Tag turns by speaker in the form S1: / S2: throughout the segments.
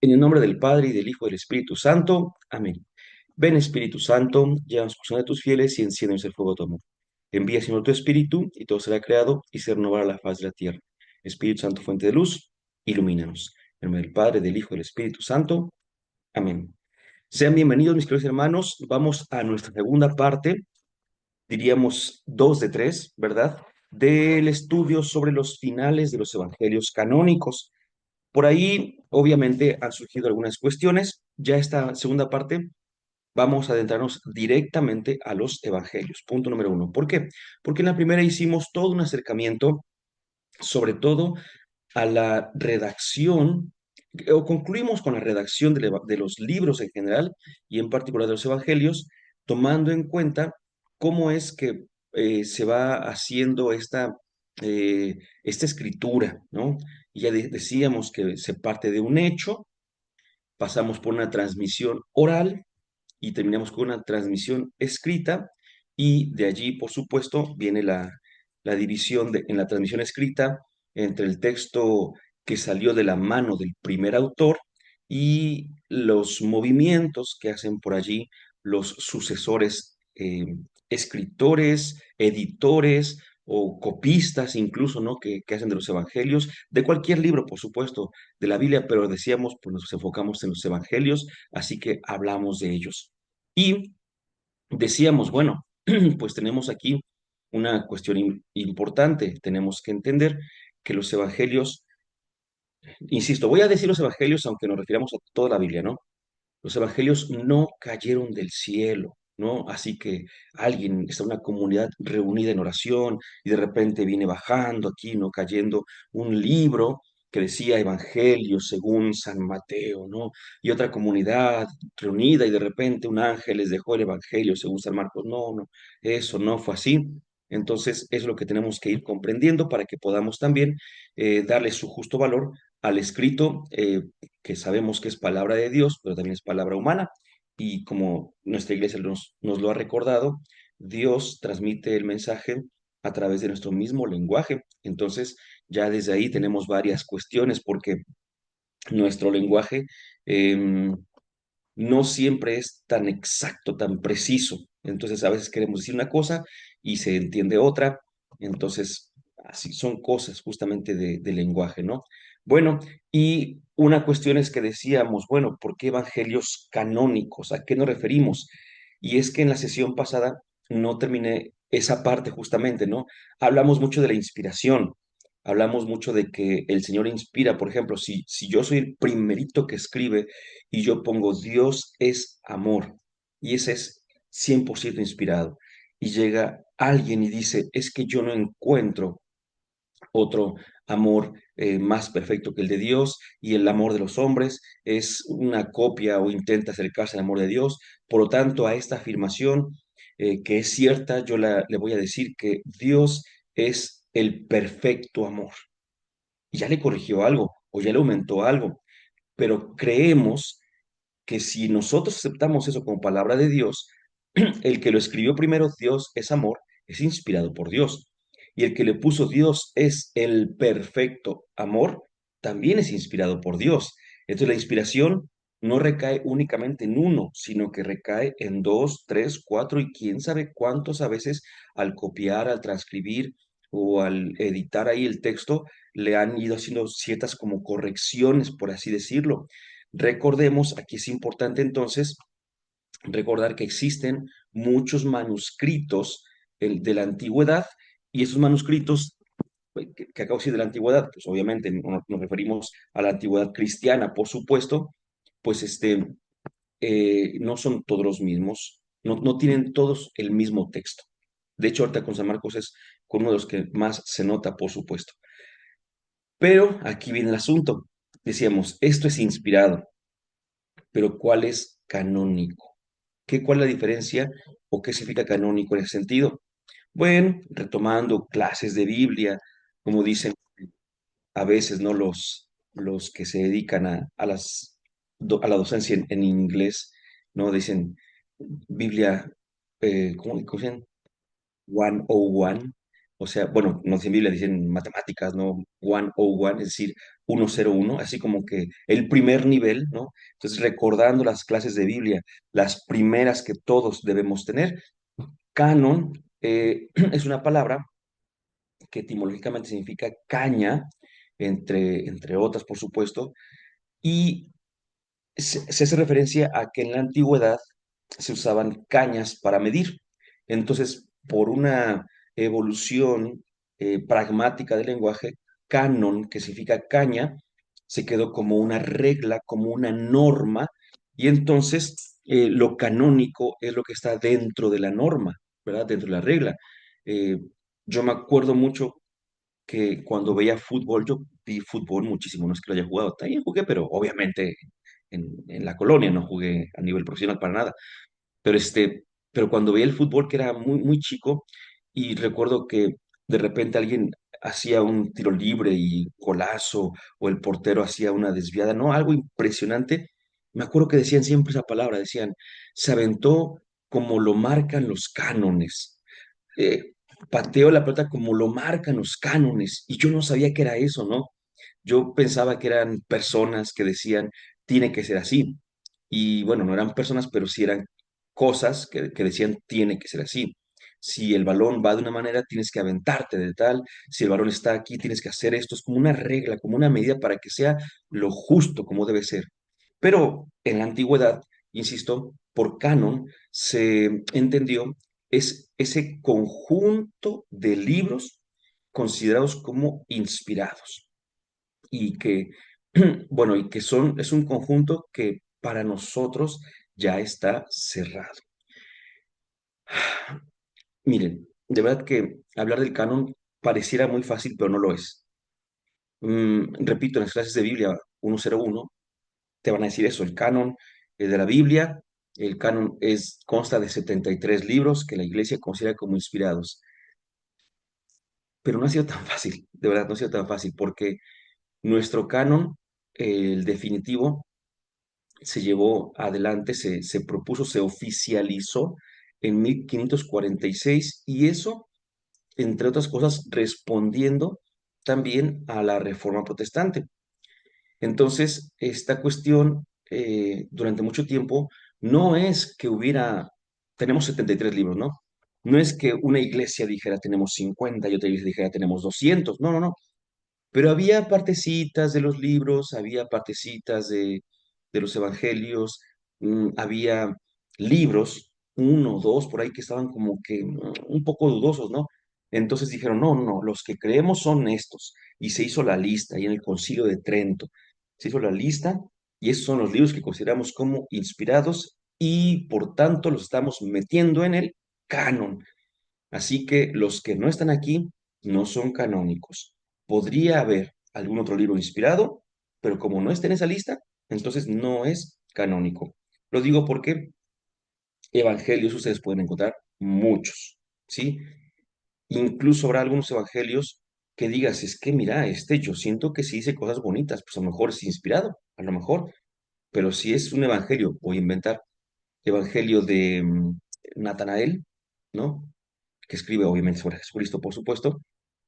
S1: En el nombre del Padre, y del Hijo, y del Espíritu Santo. Amén. Ven, Espíritu Santo, llévanos corazón de tus fieles y enciéndenos el fuego de tu amor. Envía, Señor, tu Espíritu, y todo será creado, y se renovará la faz de la tierra. Espíritu Santo, fuente de luz, ilumínanos. En el nombre del Padre, del Hijo, y del Espíritu Santo. Amén. Sean bienvenidos, mis queridos hermanos. Vamos a nuestra segunda parte, diríamos dos de tres, ¿verdad? Del estudio sobre los finales de los evangelios canónicos. Por ahí, obviamente, han surgido algunas cuestiones. Ya esta segunda parte vamos a adentrarnos directamente a los evangelios. Punto número uno. ¿Por qué? Porque en la primera hicimos todo un acercamiento, sobre todo a la redacción, o concluimos con la redacción de los libros en general y en particular de los evangelios, tomando en cuenta cómo es que se va haciendo esta escritura, ¿no? Y ya decíamos que se parte de un hecho, pasamos por una transmisión oral y terminamos con una transmisión escrita, y de allí, por supuesto, viene la división en la transmisión escrita entre el texto que salió de la mano del primer autor y los movimientos que hacen por allí los sucesores, escritores, editores o copistas incluso, ¿no? Que hacen de los evangelios, de cualquier libro, por supuesto, de la Biblia, pero decíamos, pues nos enfocamos en los evangelios, así que hablamos de ellos. Y decíamos, bueno, pues tenemos aquí una cuestión importante. Tenemos que entender que los evangelios, insisto, voy a decir los evangelios aunque nos refiramos a toda la Biblia, ¿no? Los evangelios no cayeron del cielo, ¿no? Así que alguien, está una comunidad reunida en oración y de repente viene bajando aquí, ¿no? Cayendo un libro que decía Evangelio según San Mateo, ¿no? Y otra comunidad reunida y de repente un ángel les dejó el Evangelio según San Marcos. No, no, eso no fue así. Entonces, es lo que tenemos que ir comprendiendo para que podamos también darle su justo valor al escrito, que sabemos que es palabra de Dios, pero también es palabra humana. Y como nuestra iglesia nos lo ha recordado, Dios transmite el mensaje a través de nuestro mismo lenguaje. Entonces, ya desde ahí tenemos varias cuestiones, porque nuestro lenguaje no siempre es tan exacto, tan preciso. Entonces, a veces queremos decir una cosa y se entiende otra. Entonces, así son cosas justamente de lenguaje, ¿no? Bueno, y una cuestión es que decíamos, bueno, ¿por qué evangelios canónicos? ¿A qué nos referimos? Y es que en la sesión pasada no terminé esa parte justamente, ¿no? Hablamos mucho de la inspiración. Hablamos mucho de que el Señor inspira. Por ejemplo, si yo soy el primerito que escribe y yo pongo Dios es amor, y ese es 100% inspirado, y llega alguien y dice, es que yo no encuentro otro amor más perfecto que el de Dios, y el amor de los hombres es una copia o intenta acercarse al amor de Dios. Por lo tanto, a esta afirmación, que es cierta, le voy a decir que Dios es el perfecto amor. Y ya le corrigió algo o ya le aumentó algo, pero creemos que si nosotros aceptamos eso como palabra de Dios, el que lo escribió primero, Dios es amor, es inspirado por Dios. Y el que le puso Dios es el perfecto amor, también es inspirado por Dios. Entonces la inspiración no recae únicamente en uno, sino que recae en dos, tres, cuatro y quién sabe cuántos a veces, al copiar, al transcribir o al editar ahí el texto, le han ido haciendo ciertas como correcciones, por así decirlo. Recordemos, aquí es importante entonces recordar que existen muchos manuscritos de la antigüedad, y esos manuscritos, que acabo de decir de la antigüedad, pues obviamente nos referimos a la antigüedad cristiana, por supuesto, pues no son todos los mismos, no tienen todos el mismo texto. De hecho, ahorita con San Marcos es con uno de los que más se nota, por supuesto. Pero aquí viene el asunto. Decíamos, esto es inspirado, pero ¿cuál es canónico? ¿Cuál es la diferencia o qué significa canónico en ese sentido? Bueno, retomando clases de Biblia, como dicen a veces, ¿no? Los que se dedican a la docencia en inglés, ¿no? Dicen Biblia, ¿cómo dicen? 101, o sea, bueno, no dicen Biblia, dicen matemáticas, ¿no? 101, es decir, 101, así como que el primer nivel, ¿no? Entonces, recordando las clases de Biblia, las primeras que todos debemos tener, canon es una palabra que etimológicamente significa caña, entre otras, por supuesto, y se hace referencia a que en la antigüedad se usaban cañas para medir. Entonces, por una evolución pragmática del lenguaje, canon, que significa caña, se quedó como una regla, como una norma, y entonces lo canónico es lo que está dentro de la norma, ¿verdad? Dentro de la regla. Eh, yo me acuerdo mucho que cuando veía fútbol, yo vi fútbol muchísimo, no es que lo haya jugado, también jugué, pero obviamente en la colonia, no jugué a nivel profesional para nada. Pero, pero cuando veía el fútbol, que era muy, muy chico, y recuerdo que de repente alguien hacía un tiro libre y golazo, o el portero hacía una desviada, ¿no? Algo impresionante. Me acuerdo que decían siempre esa palabra, decían, se aventó como lo marcan los cánones. Pateó la pelota como lo marcan los cánones, y yo no sabía que era eso, ¿no? Yo pensaba que eran personas que decían, tiene que ser así. Y bueno, no eran personas, pero sí eran cosas que decían, tiene que ser así. Si el balón va de una manera, tienes que aventarte de tal. Si el balón está aquí, tienes que hacer esto. Es como una regla, como una medida para que sea lo justo, como debe ser. Pero en la antigüedad, insisto, por canon se entendió es ese conjunto de libros considerados como inspirados y que, bueno, y que es un conjunto que para nosotros ya está cerrado. Miren, de verdad que hablar del canon pareciera muy fácil, pero no lo es. Repito, en las clases de Biblia 101 te van a decir eso, el canon de la Biblia, el canon consta de 73 libros que la iglesia considera como inspirados, pero no ha sido tan fácil, de verdad, no ha sido tan fácil, porque nuestro canon, el definitivo, se llevó adelante, se propuso, se oficializó en 1546 y eso, entre otras cosas, respondiendo también a la Reforma Protestante. Entonces, esta cuestión durante mucho tiempo no es que tenemos 73 libros, ¿no? No es que una iglesia dijera tenemos 50 y otra iglesia dijera tenemos 200, no, no, no. Pero había partecitas de los libros, había partecitas de los evangelios, había libros, uno o dos por ahí que estaban como que un poco dudosos, ¿no? Entonces dijeron, no, no, los que creemos son estos. Y se hizo la lista, y en el Concilio de Trento se hizo la lista, y esos son los libros que consideramos como inspirados, y por tanto los estamos metiendo en el canon. Así que los que no están aquí no son canónicos. Podría haber algún otro libro inspirado, pero como no está en esa lista, entonces no es canónico. Lo digo porque evangelios ustedes pueden encontrar muchos, ¿sí? Incluso habrá algunos evangelios que digas, es que mira, yo siento que sí dice cosas bonitas, pues a lo mejor es inspirado, a lo mejor, pero si es un evangelio, voy a inventar, evangelio de Natanael, ¿no? Que escribe obviamente sobre Jesucristo, por supuesto,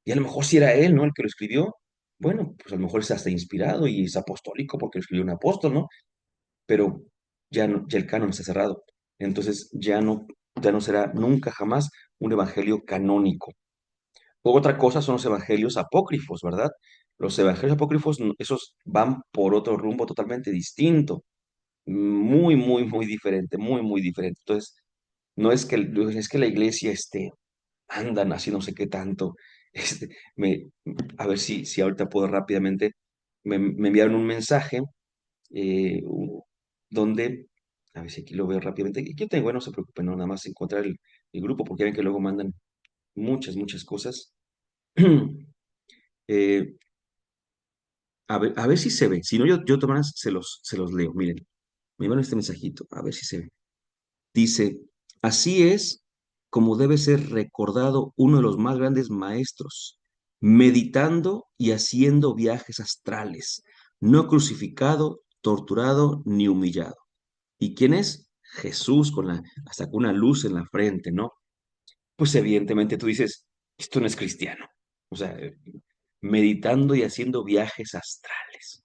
S1: y a lo mejor si era él, ¿no? El que lo escribió, bueno, pues a lo mejor es hasta inspirado y es apostólico porque lo escribió un apóstol, ¿no? Pero ya, no, ya el canon está cerrado, entonces ya no será nunca jamás un evangelio canónico. Otra cosa son los evangelios apócrifos, ¿verdad? Los evangelios apócrifos, esos van por otro rumbo totalmente distinto, muy, muy, muy diferente, muy, muy diferente. Entonces, no es que la iglesia andan así no sé qué tanto. Este, me, a ver si ahorita puedo rápidamente. Me enviaron un mensaje donde, a ver si aquí lo veo rápidamente. Aquí yo tengo, bueno, no se preocupen, no, nada más encontrar el grupo, porque ven que luego mandan muchas, muchas cosas. Eh, a ver si se ve. Si no, yo de todas maneras se los leo. Miren, me mandan este mensajito, a ver si se ve. Dice, así es como debe ser recordado uno de los más grandes maestros, meditando y haciendo viajes astrales, no crucificado, torturado ni humillado. ¿Y quién es? Jesús hasta con una luz en la frente, ¿no? Pues evidentemente tú dices, esto no es cristiano. O sea, meditando y haciendo viajes astrales.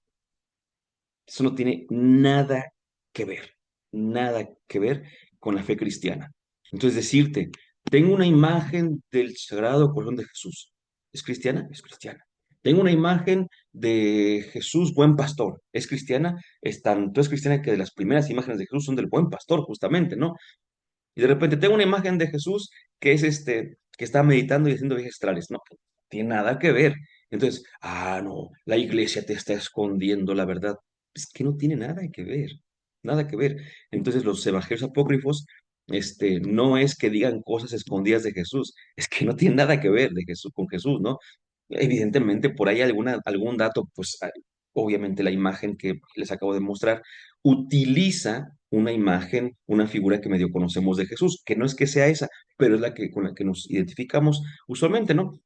S1: Eso no tiene nada que ver con la fe cristiana. Entonces decirte, tengo una imagen del Sagrado Corazón de Jesús. ¿Es cristiana? Es cristiana. Tengo una imagen de Jesús, buen pastor. ¿Es cristiana? Es tanto es cristiana que de las primeras imágenes de Jesús son del buen pastor, justamente, ¿no? Y de repente tengo una imagen de Jesús que es que está meditando y haciendo viajes astrales. No, no tiene nada que ver. Entonces, no, la iglesia te está escondiendo la verdad. Es que no tiene nada que ver, nada que ver. Entonces, los evangelios apócrifos, no es que digan cosas escondidas de Jesús, es que no tiene nada que ver de Jesús con Jesús, ¿no? Evidentemente, por ahí algún dato, pues obviamente la imagen que les acabo de mostrar utiliza una imagen, una figura que medio conocemos de Jesús, que no es que sea esa, pero es la que con la que nos identificamos usualmente, ¿no?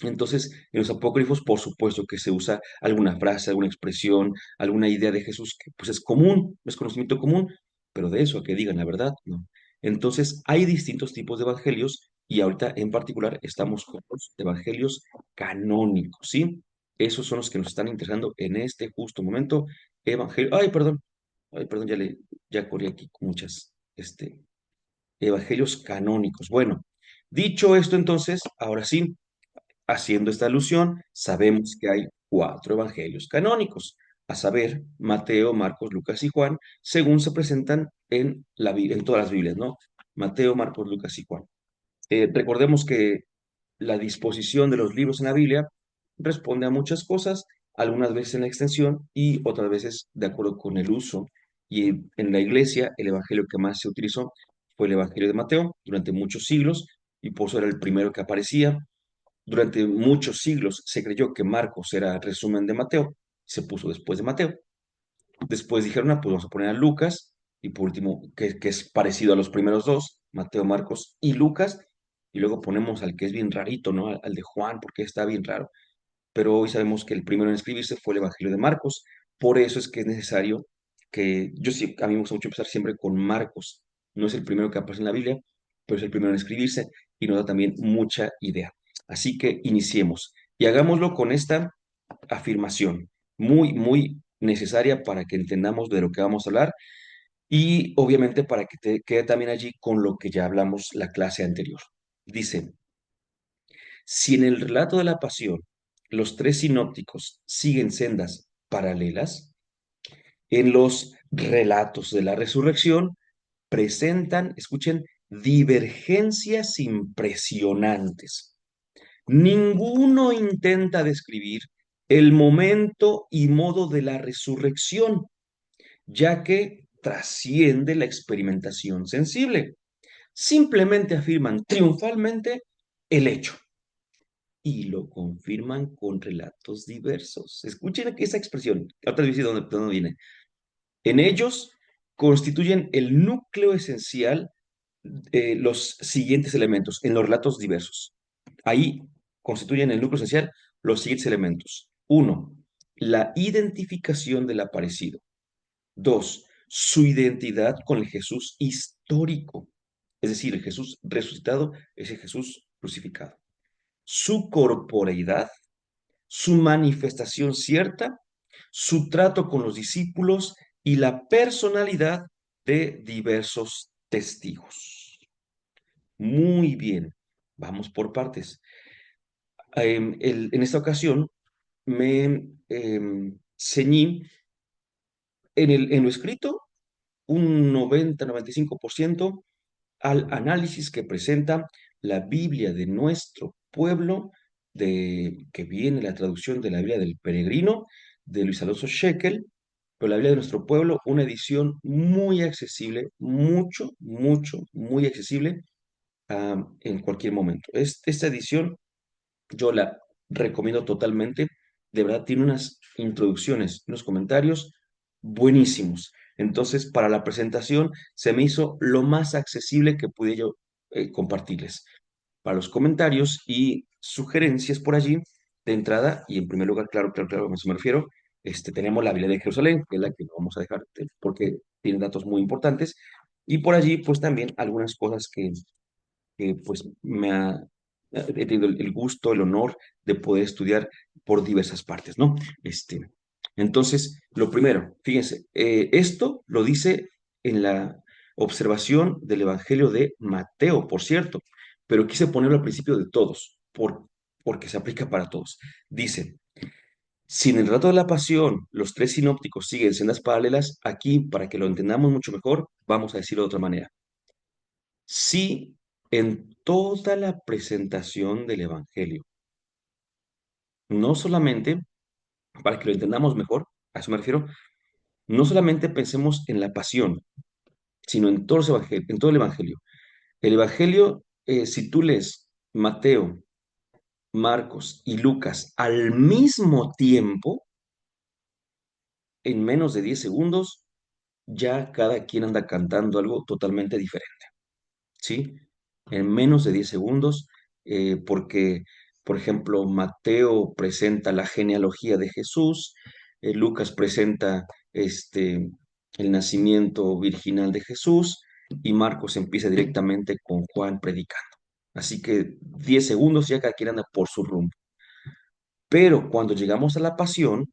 S1: Entonces, en los apócrifos, por supuesto que se usa alguna frase, alguna expresión, alguna idea de Jesús que pues es común, es conocimiento común, pero de eso a que digan la verdad, no. Entonces, hay distintos tipos de evangelios y ahorita en particular estamos con los evangelios canónicos, ¿sí? Esos son los que nos están interesando en este justo momento. Evangelio, ay, perdón, ya corrí aquí con muchas, evangelios canónicos. Bueno, dicho esto entonces, ahora sí. Haciendo esta alusión, sabemos que hay cuatro evangelios canónicos, a saber, Mateo, Marcos, Lucas y Juan, según se presentan en en todas las Biblias, ¿no? Mateo, Marcos, Lucas y Juan. Recordemos que la disposición de los libros en la Biblia responde a muchas cosas, algunas veces en la extensión y otras veces de acuerdo con el uso. Y en la iglesia, el evangelio que más se utilizó fue el evangelio de Mateo durante muchos siglos y por eso era el primero que aparecía. Durante muchos siglos se creyó que Marcos era el resumen de Mateo, se puso después de Mateo. Después dijeron, pues vamos a poner a Lucas, y por último, que es parecido a los primeros dos, Mateo, Marcos y Lucas, y luego ponemos al que es bien rarito, ¿no? Al de Juan, porque está bien raro. Pero hoy sabemos que el primero en escribirse fue el Evangelio de Marcos, por eso es que es necesario a mí me gusta mucho empezar siempre con Marcos. No es el primero que aparece en la Biblia, pero es el primero en escribirse y nos da también mucha idea. Así que iniciemos y hagámoslo con esta afirmación muy necesaria para que entendamos de lo que vamos a hablar y obviamente para que te quede también allí con lo que ya hablamos la clase anterior. Dice, si en el relato de la pasión los tres sinópticos siguen sendas paralelas, en los relatos de la resurrección presentan, escuchen, divergencias impresionantes. Ninguno intenta describir el momento y modo de la resurrección, ya que trasciende la experimentación sensible. Simplemente afirman triunfalmente el hecho y lo confirman con relatos diversos. Escuchen esa expresión, ahorita les voy a decir de dónde viene. En ellos constituyen el núcleo esencial los siguientes elementos, en los relatos diversos. Ahí constituyen el núcleo esencial los siguientes elementos. Uno, la identificación del aparecido. Dos, su identidad con el Jesús histórico, es decir, el Jesús resucitado es el Jesús crucificado. Su corporeidad, su manifestación cierta, su trato con los discípulos y la personalidad de diversos testigos. Muy bien, vamos por partes. En esta ocasión me ceñí en lo escrito un 90-95% al análisis que presenta la Biblia de nuestro pueblo, que viene la traducción de la Biblia del Peregrino, de Luis Alonso Shekel, pero la Biblia de nuestro pueblo, una edición muy accesible, muy accesible en cualquier momento. Esta edición yo la recomiendo totalmente. De verdad, tiene unas introducciones, unos comentarios buenísimos. Entonces, para la presentación se me hizo lo más accesible que pude yo compartirles. Para los comentarios y sugerencias por allí, de entrada, y en primer lugar, claro, a eso me refiero, tenemos la Biblia de Jerusalén, que es la que no vamos a dejar porque tiene datos muy importantes. Y por allí, pues también algunas cosas que pues he tenido el gusto, el honor de poder estudiar por diversas partes, ¿no? Entonces, lo primero, fíjense, esto lo dice en la observación del Evangelio de Mateo, por cierto, pero quise ponerlo al principio de todos, porque se aplica para todos. Dice, si en el relato de la pasión los tres sinópticos siguen sendas paralelas, aquí, para que lo entendamos mucho mejor, vamos a decirlo de otra manera. Si en toda la presentación del Evangelio, no solamente, para que lo entendamos mejor, a eso me refiero, no solamente pensemos en la pasión, sino en todo, en todo el Evangelio. El Evangelio, si tú lees Mateo, Marcos y Lucas al mismo tiempo, en menos de 10 segundos, ya cada quien anda cantando algo totalmente diferente, ¿sí? En menos de 10 segundos, porque, por ejemplo, Mateo presenta la genealogía de Jesús, Lucas presenta el nacimiento virginal de Jesús y Marcos empieza directamente con Juan predicando. Así que 10 segundos ya cada quien anda por su rumbo. Pero cuando llegamos a la pasión,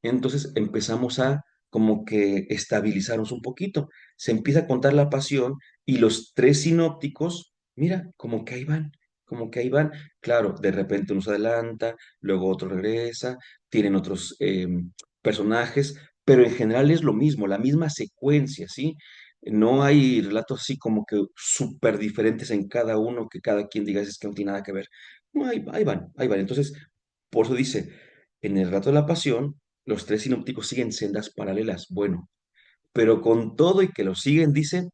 S1: entonces empezamos a como que estabilizarnos un poquito. Se empieza a contar la pasión y los tres sinópticos, mira, como que ahí van, como que ahí van. Claro, de repente uno se adelanta, luego otro regresa, tienen otros personajes, pero en general es lo mismo, la misma secuencia, ¿sí? No hay relatos así como que súper diferentes en cada uno, que cada quien diga es que no tiene nada que ver. No, ahí van, ahí van. Entonces, por eso dice, en el relato de la pasión, los tres sinópticos siguen sendas paralelas. Bueno, pero con todo y que lo siguen, dice,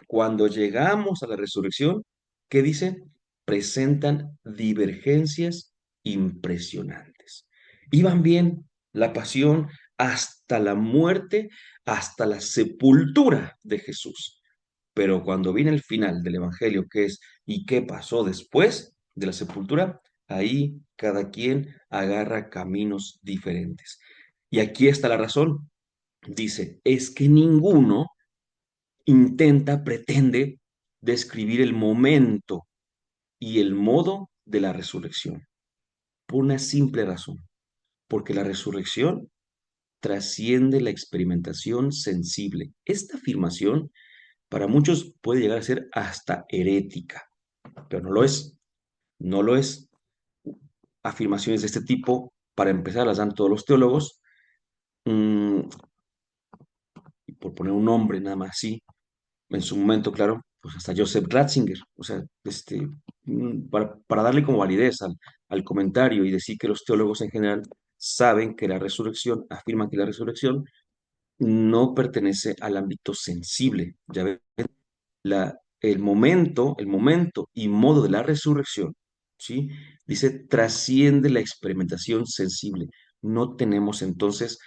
S1: cuando llegamos a la resurrección, ¿qué dice? Presentan divergencias impresionantes. Iban bien la pasión hasta la muerte, hasta la sepultura de Jesús. Pero cuando viene el final del Evangelio, que es ¿y qué pasó después de la sepultura? Ahí cada quien agarra caminos diferentes. Y aquí está la razón. Dice, es que ninguno intenta, pretende describir el momento y el modo de la resurrección. Por una simple razón, porque la resurrección trasciende la experimentación sensible. Esta afirmación para muchos puede llegar a ser hasta herética, pero no lo es, no lo es. Afirmaciones de este tipo, para empezar, las dan todos los teólogos, mm, y por poner un nombre nada más así, en su momento, claro, pues hasta Joseph Ratzinger, o sea, para darle como validez al comentario y decir que los teólogos en general saben que la resurrección, afirman que la resurrección no pertenece al ámbito sensible. Ya ven, el momento y modo de la resurrección, ¿sí? Dice, trasciende la experimentación sensible. No tenemos entonces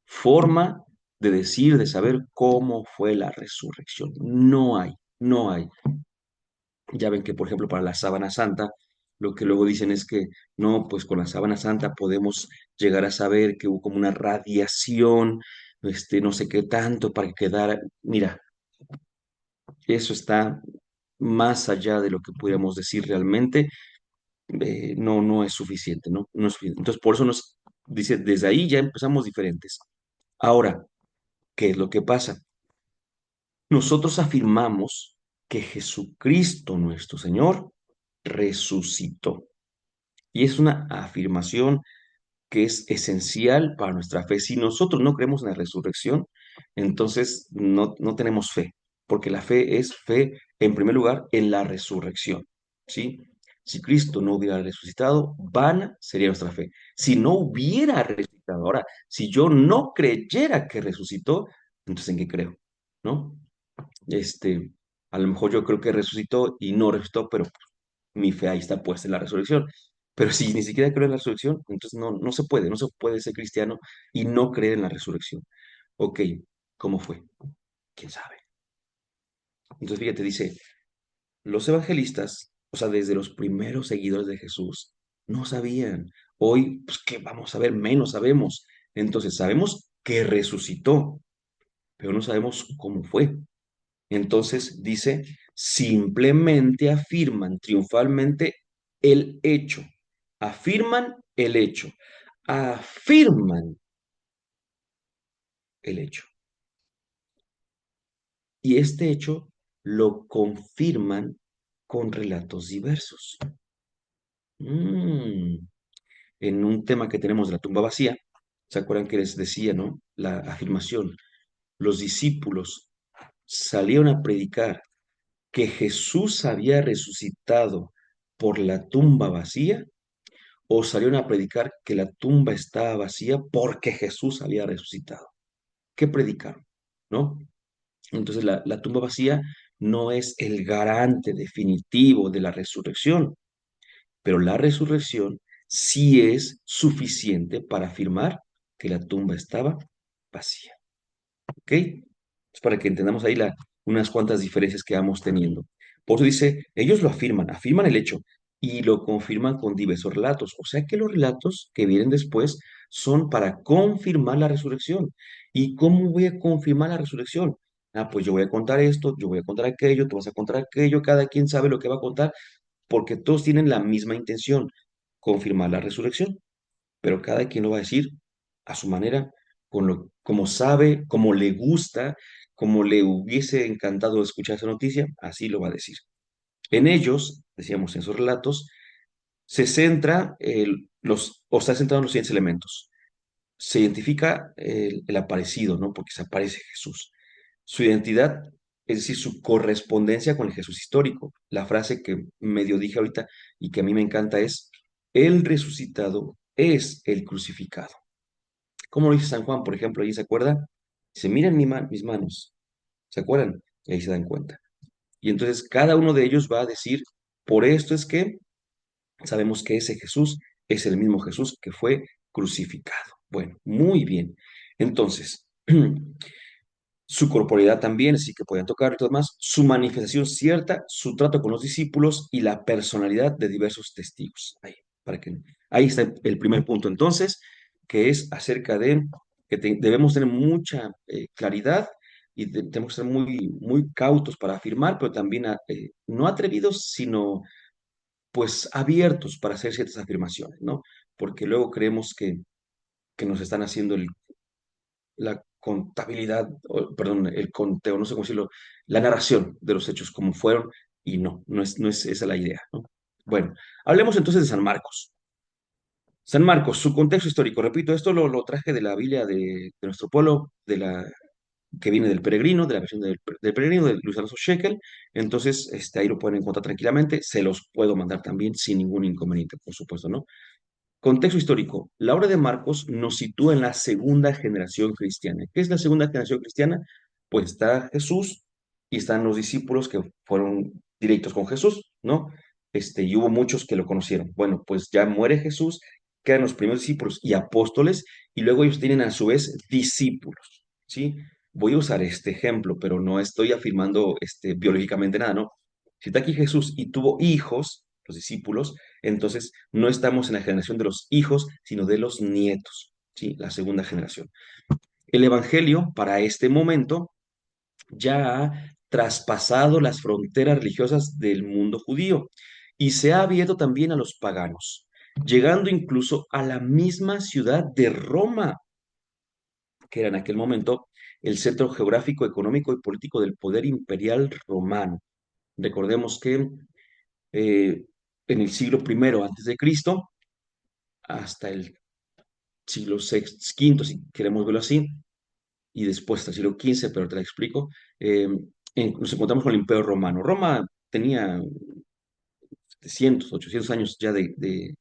S1: forma de decir, de saber cómo fue la resurrección. No hay, no hay. Ya ven que, por ejemplo, para la sábana santa, lo que luego dicen es que no, pues con la sábana santa podemos llegar a saber que hubo como una radiación, no sé qué tanto, para que quedara. Mira, eso está más allá de lo que pudiéramos decir realmente, no, no es suficiente, ¿no? No es suficiente. Entonces, por eso nos dice, desde ahí ya empezamos diferentes. Ahora, ¿qué es lo que pasa? Nosotros afirmamos que Jesucristo nuestro Señor resucitó. Y es una afirmación que es esencial para nuestra fe. Si nosotros no creemos en la resurrección, entonces no tenemos fe, porque la fe es fe, en primer lugar, en la resurrección, ¿sí? Si Cristo no hubiera resucitado, vana sería nuestra fe. Si no hubiera resucitado, ahora, si yo no creyera que resucitó, entonces ¿en qué creo? ¿No? Este, a lo mejor yo creo que resucitó y no resucitó, pero mi fe ahí está puesta en la resurrección. Pero si ni siquiera creo en la resurrección, entonces no se puede ser cristiano y no creer en la resurrección. Ok, ¿cómo fue? ¿Quién sabe? Entonces, fíjate, dice, los evangelistas, o sea, desde los primeros seguidores de Jesús, no sabían. Hoy, pues, ¿qué vamos a ver? Menos sabemos. Entonces, sabemos que resucitó, pero no sabemos cómo fue. Entonces dice, simplemente afirman triunfalmente el hecho. Afirman el hecho. afirman el hecho. Y este hecho lo confirman con relatos diversos. Mm, En un tema que tenemos de la tumba vacía, ¿se acuerdan que les decía, no? La afirmación, los discípulos salieron a predicar que Jesús había resucitado por la tumba vacía o salieron a predicar que la tumba estaba vacía porque Jesús había resucitado. ¿Qué predicaron? ¿No? Entonces la tumba vacía no es el garante definitivo de la resurrección, pero la resurrección sí es suficiente para afirmar que la tumba estaba vacía. ¿Ok? Es para que entendamos ahí unas cuantas diferencias que vamos teniendo. Por eso dice, ellos lo afirman el hecho y lo confirman con diversos relatos. O sea que los relatos que vienen después son para confirmar la resurrección. ¿Y cómo voy a confirmar la resurrección? Ah, pues yo voy a contar esto, yo voy a contar aquello, tú vas a contar aquello, cada quien sabe lo que va a contar, porque todos tienen la misma intención, confirmar la resurrección, pero cada quien lo va a decir a su manera, como sabe, como le gusta, como le hubiese encantado escuchar esa noticia, así lo va a decir. En ellos, decíamos, en esos relatos, se centra o está centrado en los siguientes elementos. Se identifica el aparecido, ¿no? Porque se aparece Jesús. Su identidad, es decir, su correspondencia con el Jesús histórico. La frase que medio dije ahorita y que a mí me encanta es, el resucitado es el crucificado. ¿Cómo lo dice San Juan, por ejemplo? Ahí se acuerda. Dice, miren mis manos. ¿Se acuerdan? Y ahí se dan cuenta. Y entonces cada uno de ellos va a decir, por esto es que sabemos que ese Jesús es el mismo Jesús que fue crucificado. Bueno, muy bien. Entonces, su corporalidad también, así que podían tocar y todo más, su manifestación cierta, su trato con los discípulos y la personalidad de diversos testigos. Ahí está el primer punto entonces, que es acerca de que debemos tener mucha claridad y tenemos que ser muy cautos para afirmar, pero también no atrevidos, sino pues abiertos para hacer ciertas afirmaciones, ¿no? Porque luego creemos que nos están haciendo la contabilidad, perdón, el conteo, no sé cómo decirlo, la narración de los hechos como fueron, y no es esa la idea, ¿no? Bueno, hablemos entonces de San Marcos. San Marcos, su contexto histórico, repito, esto lo traje de la Biblia de nuestro pueblo, que viene del Peregrino, de la versión del Peregrino, de Luis Alonso Shekel, entonces ahí lo pueden encontrar tranquilamente, se los puedo mandar también sin ningún inconveniente, por supuesto, ¿no? Contexto histórico. La obra de Marcos nos sitúa en la segunda generación cristiana. ¿Qué es la segunda generación cristiana? Pues está Jesús y están los discípulos que fueron directos con Jesús, ¿no? Y hubo muchos que lo conocieron. Bueno, pues ya muere Jesús, quedan los primeros discípulos y apóstoles, y luego ellos tienen a su vez discípulos, ¿sí? Voy a usar este ejemplo, pero no estoy afirmando biológicamente nada, ¿no? Si está aquí Jesús y tuvo hijos, los discípulos, entonces no estamos en la generación de los hijos, sino de los nietos, ¿sí? La segunda generación. El Evangelio, para este momento, ya ha traspasado las fronteras religiosas del mundo judío y se ha abierto también a los paganos, llegando incluso a la misma ciudad de Roma, que era en aquel momento el centro geográfico, económico y político del poder imperial romano. Recordemos que en el siglo primero antes de Cristo hasta el siglo quinto, si queremos verlo así, y después hasta el siglo XV, pero te la explico, eh, nos encontramos con el Imperio Romano. Roma tenía 700, 800 años ya de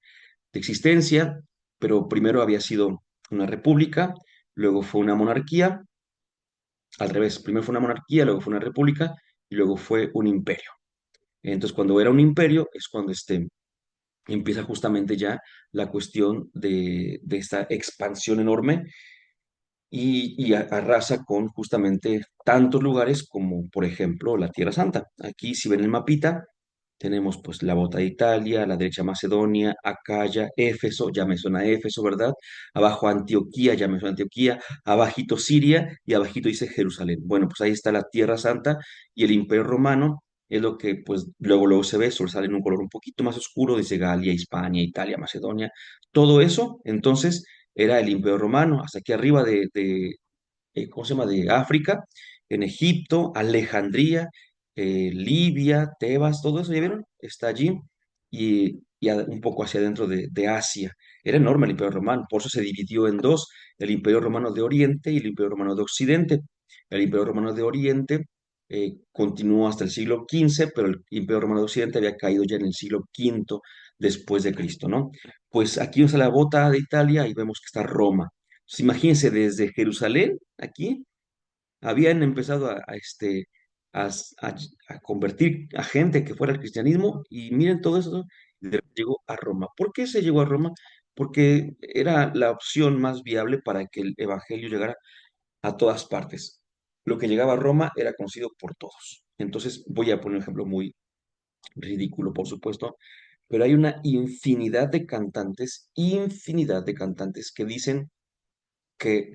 S1: existencia, pero primero había sido una república, luego fue una monarquía, al revés, primero fue una monarquía, luego fue una república y luego fue un imperio. Entonces, cuando era un imperio es cuando empieza justamente ya la cuestión de esta expansión enorme y arrasa con justamente tantos lugares como, por ejemplo, la Tierra Santa. Aquí, si ven el mapita, tenemos pues la bota de Italia, a la derecha Macedonia, Acaya, Éfeso, ya me suena Éfeso, ¿verdad? Abajo Antioquía, ya me suena Antioquía, abajito Siria y abajito dice Jerusalén. Bueno, pues ahí está la Tierra Santa y el Imperio Romano es lo que pues luego se ve, sale en un color un poquito más oscuro, dice Galia, Hispania, Italia, Macedonia, todo eso, entonces era el Imperio Romano, hasta aquí arriba ¿cómo se llama? De África, en Egipto, Alejandría, Libia, Tebas, todo eso, ¿ya vieron? Está allí un poco hacia adentro de Asia. Era enorme el Imperio Romano, por eso se dividió en dos, el Imperio Romano de Oriente y el Imperio Romano de Occidente. El Imperio Romano de Oriente continuó hasta el siglo XV, pero el Imperio Romano de Occidente había caído ya en el siglo V después de Cristo, ¿no? Pues aquí vamos a la bota de Italia y vemos que está Roma. Entonces, imagínense, desde Jerusalén, aquí, habían empezado a convertir a gente que fuera al cristianismo y miren todo eso, ¿no? Y de repente llegó a Roma. ¿Por qué se llegó a Roma? Porque era la opción más viable para que el evangelio llegara a todas partes. Lo que llegaba a Roma era conocido por todos. Entonces, voy a poner un ejemplo muy ridículo, por supuesto, pero hay una infinidad de cantantes que dicen que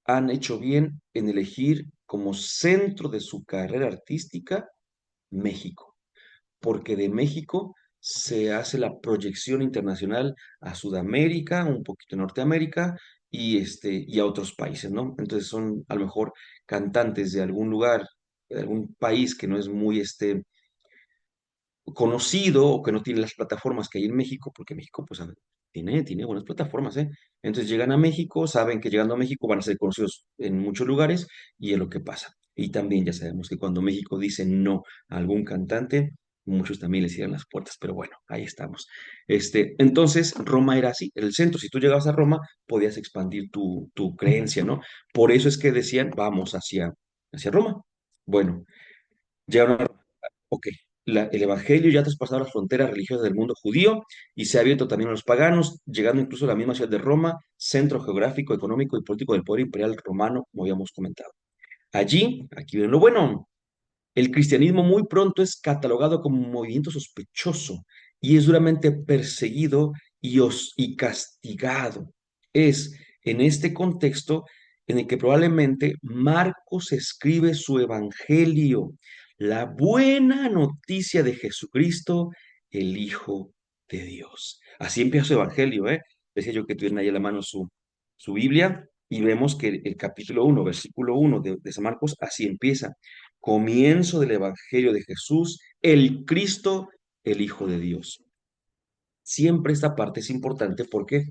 S1: han hecho bien en elegir como centro de su carrera artística México, porque de México se hace la proyección internacional a Sudamérica, un poquito a Norteamérica y a otros países, ¿no? Entonces son a lo mejor cantantes de algún lugar, de algún país que no es muy conocido o que no tiene las plataformas que hay en México, porque México pues tiene buenas plataformas, ¿eh? Entonces llegan a México, saben que llegando a México van a ser conocidos en muchos lugares y es lo que pasa. Y también ya sabemos que cuando México dice no a algún cantante, muchos también le cierran las puertas, pero bueno, ahí estamos. Entonces, Roma era así, el centro. Si tú llegabas a Roma, podías expandir tu creencia, ¿no? Por eso es que decían, vamos hacia Roma. Bueno, llegaron a Ok, el Evangelio ya ha traspasado las fronteras religiosas del mundo judío y se ha abierto también a los paganos, llegando incluso a la misma ciudad de Roma, centro geográfico, económico y político del poder imperial romano, como habíamos comentado. Allí, aquí viene lo bueno, el cristianismo muy pronto es catalogado como un movimiento sospechoso y es duramente perseguido y castigado. Es en este contexto en el que probablemente Marcos escribe su evangelio, la buena noticia de Jesucristo, el Hijo de Dios. Así empieza su evangelio, ¿eh? Decía yo que tuvieran ahí a la mano su Biblia y vemos que el capítulo 1, versículo 1 de San Marcos, así empieza comienzo del Evangelio de Jesús, el Cristo, el Hijo de Dios. Siempre esta parte es importante porque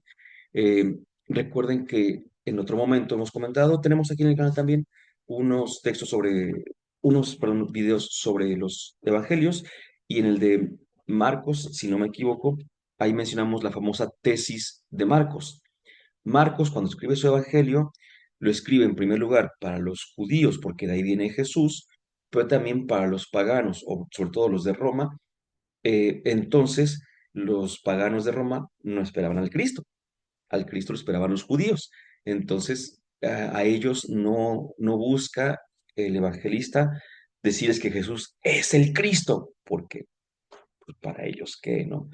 S1: eh, recuerden que en otro momento hemos comentado, tenemos aquí en el canal también unos textos perdón, videos sobre los evangelios y en el de Marcos, si no me equivoco, ahí mencionamos la famosa tesis de Marcos. Marcos, cuando escribe su evangelio, lo escribe en primer lugar para los judíos, porque de ahí viene Jesús, pero también para los paganos, o sobre todo los de Roma. Entonces, los paganos de Roma no esperaban al Cristo lo esperaban los judíos. Entonces, a ellos no busca el evangelista decirles que Jesús es el Cristo, porque pues, para ellos, ¿qué, no?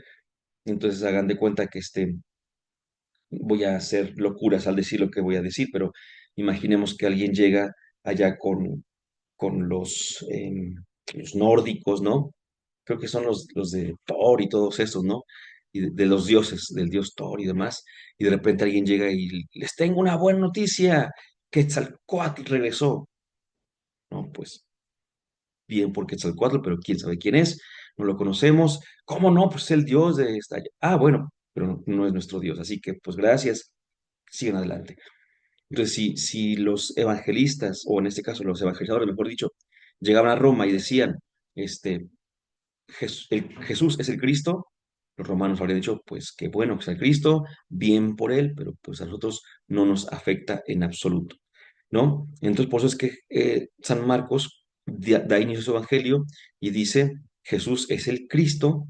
S1: Entonces, hagan de cuenta que voy a hacer locuras al decir lo que voy a decir, pero imaginemos que alguien llega allá con los nórdicos, ¿no? Creo que son los de Thor y todos esos, ¿no? Y de los dioses, del dios Thor y demás, y de repente alguien llega y les tengo una buena noticia, Quetzalcóatl regresó, ¿no? Pues bien por Quetzalcóatl, pero quién sabe quién es, no lo conocemos. ¿Cómo no? Pues es el dios de esta. Ah, bueno, pero no es nuestro dios, así que pues gracias, sigan adelante. Entonces, si los evangelistas, o en este caso los evangelizadores, mejor dicho, llegaban a Roma y decían, Jesús es el Cristo, los romanos habrían dicho, pues qué bueno que sea el Cristo, bien por él, pero pues a nosotros no nos afecta en absoluto, ¿no? Entonces, por eso es que San Marcos da inicio a su evangelio y dice, Jesús es el Cristo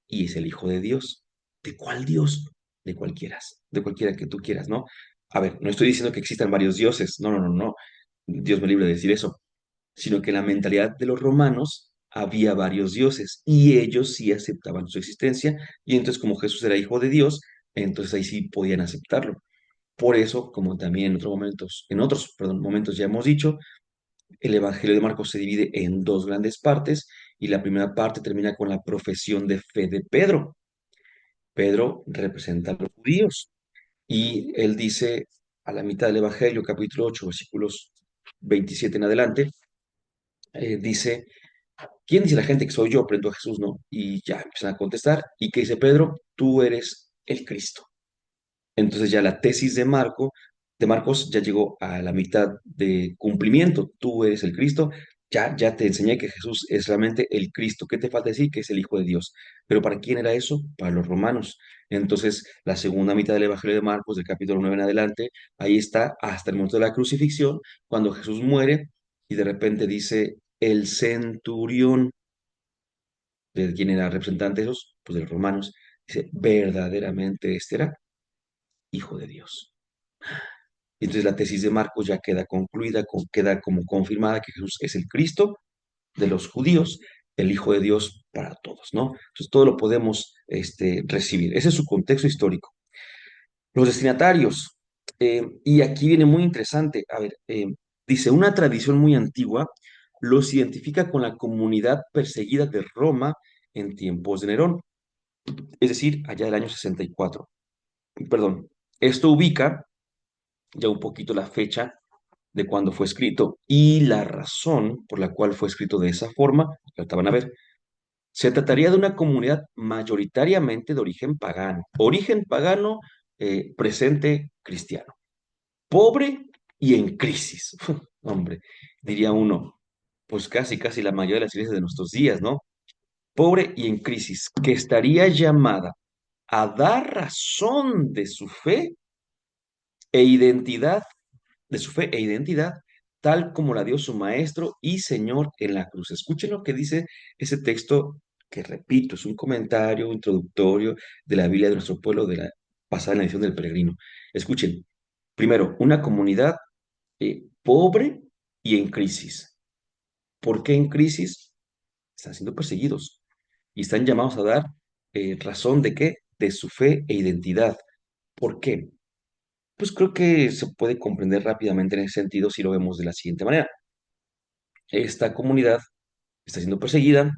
S1: y es el Hijo de Dios. ¿De cuál Dios? De cualquiera que tú quieras, ¿no? A ver, no estoy diciendo que existan varios dioses, no, no, no, no. Dios me libre de decir eso, sino que en la mentalidad de los romanos había varios dioses y ellos sí aceptaban su existencia y entonces como Jesús era hijo de Dios, entonces ahí sí podían aceptarlo. Por eso, como también perdón, momentos ya hemos dicho, el Evangelio de Marcos se divide en dos grandes partes y la primera parte termina con la profesión de fe de Pedro. Pedro representa a los judíos Y él dice a la mitad del Evangelio, capítulo 8 versículos 27 en adelante, dice, ¿quién dice la gente que soy yo? Preguntó a Jesús, ¿no? Y ya empiezan a contestar. ¿Y qué dice Pedro? Tú eres el Cristo. Entonces ya la tesis de Marcos ya llegó a la mitad de cumplimiento. Tú eres el Cristo. Ya te enseñé que Jesús es realmente el Cristo. ¿Qué te falta decir? Que es el Hijo de Dios. Pero ¿para quién era eso? Para los romanos. Entonces, la segunda mitad del Evangelio de Marcos, del capítulo 9 en adelante, ahí está hasta el momento de la crucifixión, cuando Jesús muere y de repente dice, el centurión, de quién era representante de esos, pues de los romanos, dice, verdaderamente este era Hijo de Dios. Y entonces la tesis de Marcos ya queda concluida, queda como confirmada que Jesús es el Cristo de los judíos, el Hijo de Dios para todos, ¿no? Entonces todo lo podemos recibir. Ese es su contexto histórico. Los destinatarios, y aquí viene muy interesante, a ver, dice, una tradición muy antigua los identifica con la comunidad perseguida de Roma en tiempos de Nerón, es decir, allá del año 64. Perdón, esto ubica ya un poquito la fecha de cuando fue escrito y la razón por la cual fue escrito de esa forma, ahorita van a ver. Se trataría de una comunidad mayoritariamente de origen pagano, presente cristiano, pobre y en crisis. Hombre, diría uno, pues casi la mayoría de las iglesias de nuestros días, ¿no? Pobre y en crisis, que estaría llamada a dar razón e identidad de su fe e identidad, tal como la dio su Maestro y Señor en la cruz. Escuchen lo que dice ese texto, que repito, es un comentario introductorio de la Biblia de nuestro pueblo, de la pasada en la edición del Peregrino. Escuchen, primero, una comunidad pobre y en crisis. ¿Por qué en crisis? Están siendo perseguidos y están llamados a dar razón de qué? De su fe e identidad. ¿Por qué? Pues creo que se puede comprender rápidamente en ese sentido si lo vemos de la siguiente manera. Esta comunidad está siendo perseguida,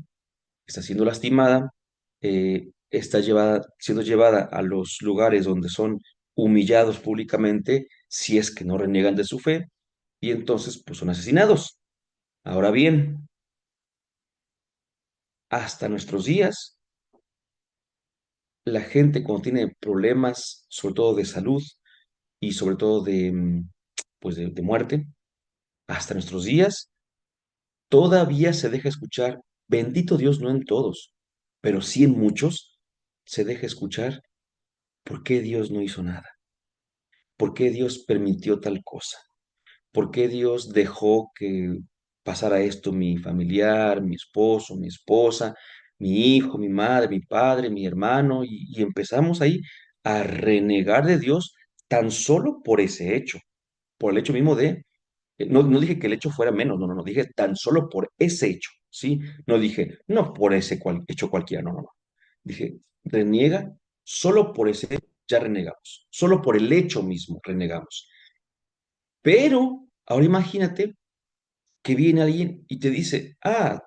S1: está siendo lastimada, está siendo llevada a los lugares donde son humillados públicamente si es que no reniegan de su fe y entonces pues son asesinados. Ahora bien, hasta nuestros días, la gente cuando tiene problemas, sobre todo de salud y sobre todo pues de muerte, hasta nuestros días, todavía se deja escuchar, bendito Dios, no en todos, pero sí en muchos, se deja escuchar por qué Dios no hizo nada, por qué Dios permitió tal cosa, por qué Dios dejó que pasara esto mi familiar, mi esposo, mi esposa, mi hijo, mi madre, mi padre, mi hermano, y empezamos ahí a renegar de Dios tan solo por ese hecho, por el hecho mismo de no dije que el hecho fuera menos, no, dije tan solo por ese hecho, ¿sí? No dije, no por ese hecho cualquiera, no. Dije, reniega, solo por ese ya renegamos, solo por el hecho mismo renegamos. Pero ahora imagínate que viene alguien y te dice,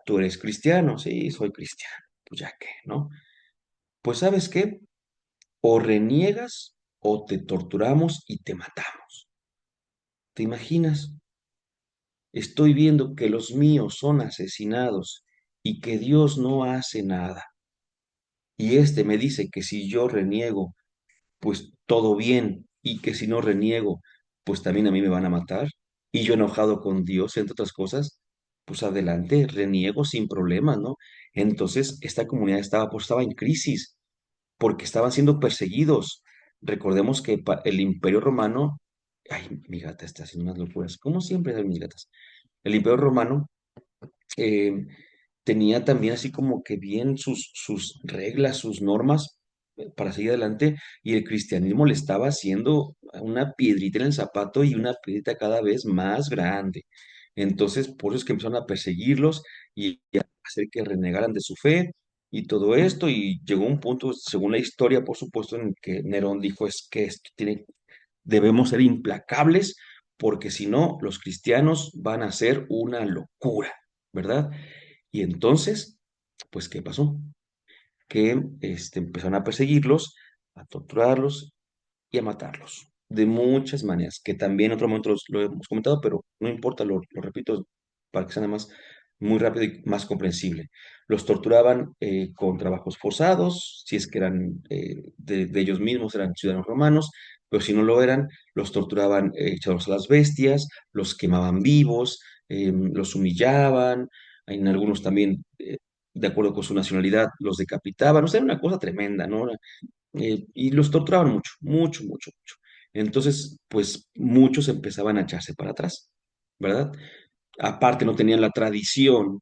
S1: tú eres cristiano, sí, soy cristiano, pues ya qué, ¿no? Pues ¿sabes qué? O reniegas o te torturamos y te matamos. ¿Te imaginas? Estoy viendo que los míos son asesinados y que Dios no hace nada. Y este me dice que si yo reniego, pues todo bien, y que si no reniego, pues también a mí me van a matar. Y yo enojado con Dios, entre otras cosas, pues adelante, reniego sin problemas, ¿no? Entonces, esta comunidad estaba en crisis porque estaban siendo perseguidos. Recordemos que el Imperio Romano, ay, mi gata está haciendo unas locuras, como siempre hacen mis gatas. El Imperio Romano eh, tenía también así como que bien sus reglas, sus normas para seguir adelante, y el cristianismo le estaba haciendo una piedrita en el zapato y una piedrita cada vez más grande. Entonces, por eso es que empezaron a perseguirlos y a hacer que renegaran de su fe y todo esto, y llegó un punto, según la historia, por supuesto, en que Nerón dijo, es que debemos ser implacables, porque si no, los cristianos van a ser una locura, ¿verdad? Y entonces, pues, ¿qué pasó? Que empezaron a perseguirlos, a torturarlos, y a matarlos de muchas maneras, que también en otro momento lo hemos comentado, pero no importa, lo repito para que sea nada más muy rápido y más comprensible. Los torturaban con trabajos forzados, si es que eran de ellos mismos, eran ciudadanos romanos, pero si no lo eran, los torturaban echándolos a las bestias, los quemaban vivos, los humillaban, en algunos también, de acuerdo con su nacionalidad, los decapitaban, o sea, era una cosa tremenda, ¿no? Y los torturaban mucho, mucho, mucho, mucho. Entonces, pues muchos empezaban a echarse para atrás, ¿verdad? Aparte, no tenían la tradición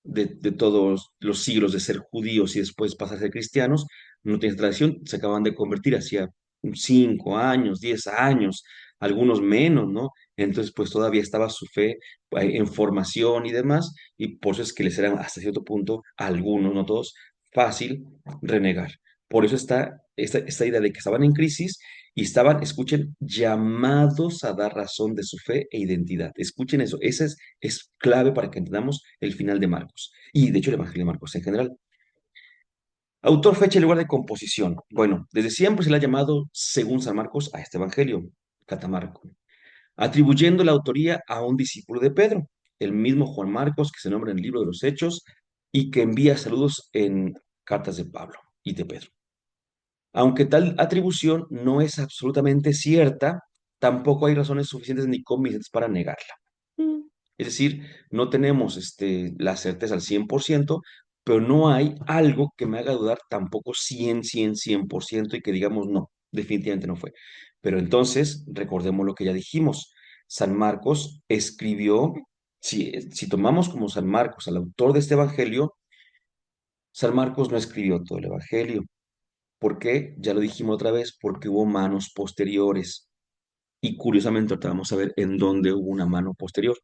S1: de todos los siglos de ser judíos y después pasar a ser cristianos, no tenían tradición, se acaban de convertir hacía 5 años, 10 años, algunos menos, ¿no? Entonces, pues todavía estaba su fe en formación y demás, y por eso es que les era hasta cierto punto, a algunos, no todos, fácil renegar. Por eso está esta idea de que estaban en crisis y estaban, escuchen, llamados a dar razón de su fe e identidad. Escuchen eso, esa es clave para que entendamos el final de Marcos y de hecho el Evangelio de Marcos en general. Autor, fecha y lugar de composición. Bueno, desde siempre se le ha llamado, según San Marcos, a este Evangelio, Catamarco, atribuyendo la autoría a un discípulo de Pedro, el mismo Juan Marcos que se nombra en el libro de los Hechos y que envía saludos en cartas de Pablo y de Pedro. Aunque tal atribución no es absolutamente cierta, tampoco hay razones suficientes ni convincentes para negarla. Mm. Es decir, no tenemos la certeza al 100%, pero no hay algo que me haga dudar tampoco 100% y que digamos no, definitivamente no fue. Pero entonces, recordemos lo que ya dijimos. San Marcos escribió, si tomamos como San Marcos al autor de este evangelio, San Marcos no escribió todo el evangelio. ¿Por qué? Ya lo dijimos otra vez, porque hubo manos posteriores. Y curiosamente ahorita vamos a ver en dónde hubo una mano posterior.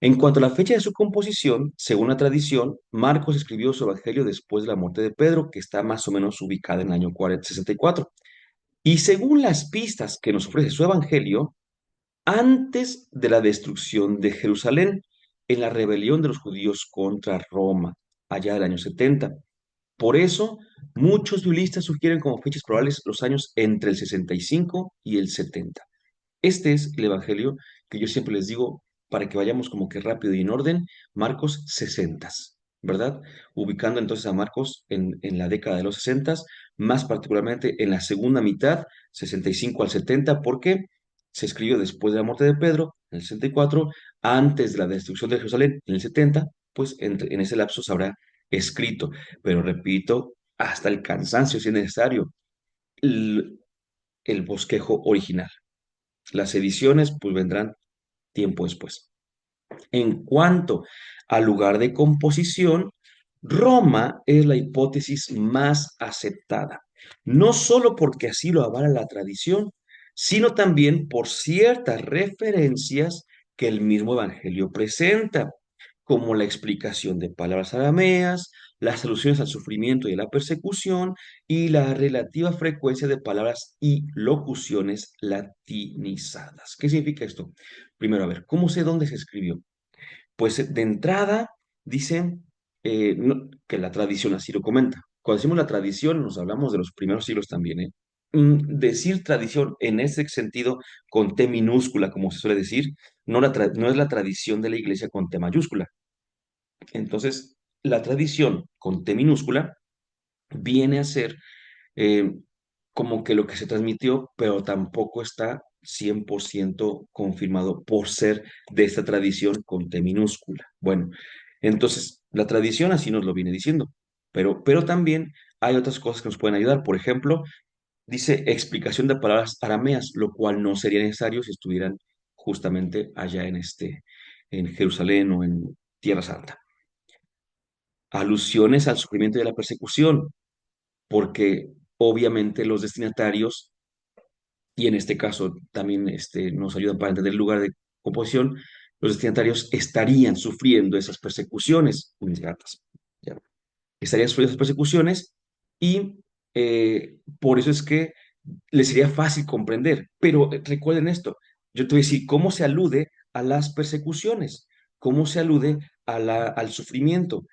S1: En cuanto a la fecha de su composición, según la tradición, Marcos escribió su evangelio después de la muerte de Pedro, que está más o menos ubicada en el año 64. Y según las pistas que nos ofrece su evangelio, antes de la destrucción de Jerusalén, en la rebelión de los judíos contra Roma, allá del año 70. Por eso, muchos biblistas sugieren como fechas probables los años entre el 65 y el 70. Este es el evangelio que yo siempre les digo para que vayamos como que rápido y en orden, Marcos 60, ¿verdad? Ubicando entonces a Marcos en la década de los 60, más particularmente en la segunda mitad, 65 al 70, porque se escribió después de la muerte de Pedro, en el 64, antes de la destrucción de Jerusalén, en el 70, pues en ese lapso se habrá escrito, pero repito, hasta el cansancio si es necesario, el, el bosquejo original. Las ediciones pues vendrán tiempo después. En cuanto al lugar de composición, Roma es la hipótesis más aceptada, no solo porque así lo avala la tradición, sino también por ciertas referencias que el mismo Evangelio presenta, como la explicación de palabras arameas, las alusiones al sufrimiento y a la persecución y la relativa frecuencia de palabras y locuciones latinizadas. ¿Qué significa esto? Primero, a ver, ¿cómo sé dónde se escribió? Pues de entrada dicen que la tradición así lo comenta. Cuando decimos la tradición, nos hablamos de los primeros siglos también, ¿eh? Decir tradición en ese sentido con T minúscula, como se suele decir, no es la tradición de la iglesia con T mayúscula. Entonces, la tradición con T minúscula viene a ser eh, como que lo que se transmitió, pero tampoco está 100% confirmado por ser de esta tradición con T minúscula. Bueno, entonces la tradición así nos lo viene diciendo, pero también hay otras cosas que nos pueden ayudar. Por ejemplo, dice explicación de palabras arameas, lo cual no sería necesario si estuvieran justamente allá en Jerusalén o en Tierra Santa. Alusiones al sufrimiento y a la persecución, porque obviamente los destinatarios, y en este caso también nos ayudan para entender el lugar de composición, los destinatarios estarían sufriendo esas persecuciones, mis gatas, ¿ya? Estarían sufriendo esas persecuciones y por eso es que les sería fácil comprender. Pero recuerden esto, yo te voy a decir cómo se alude a las persecuciones, cómo se alude al sufrimiento,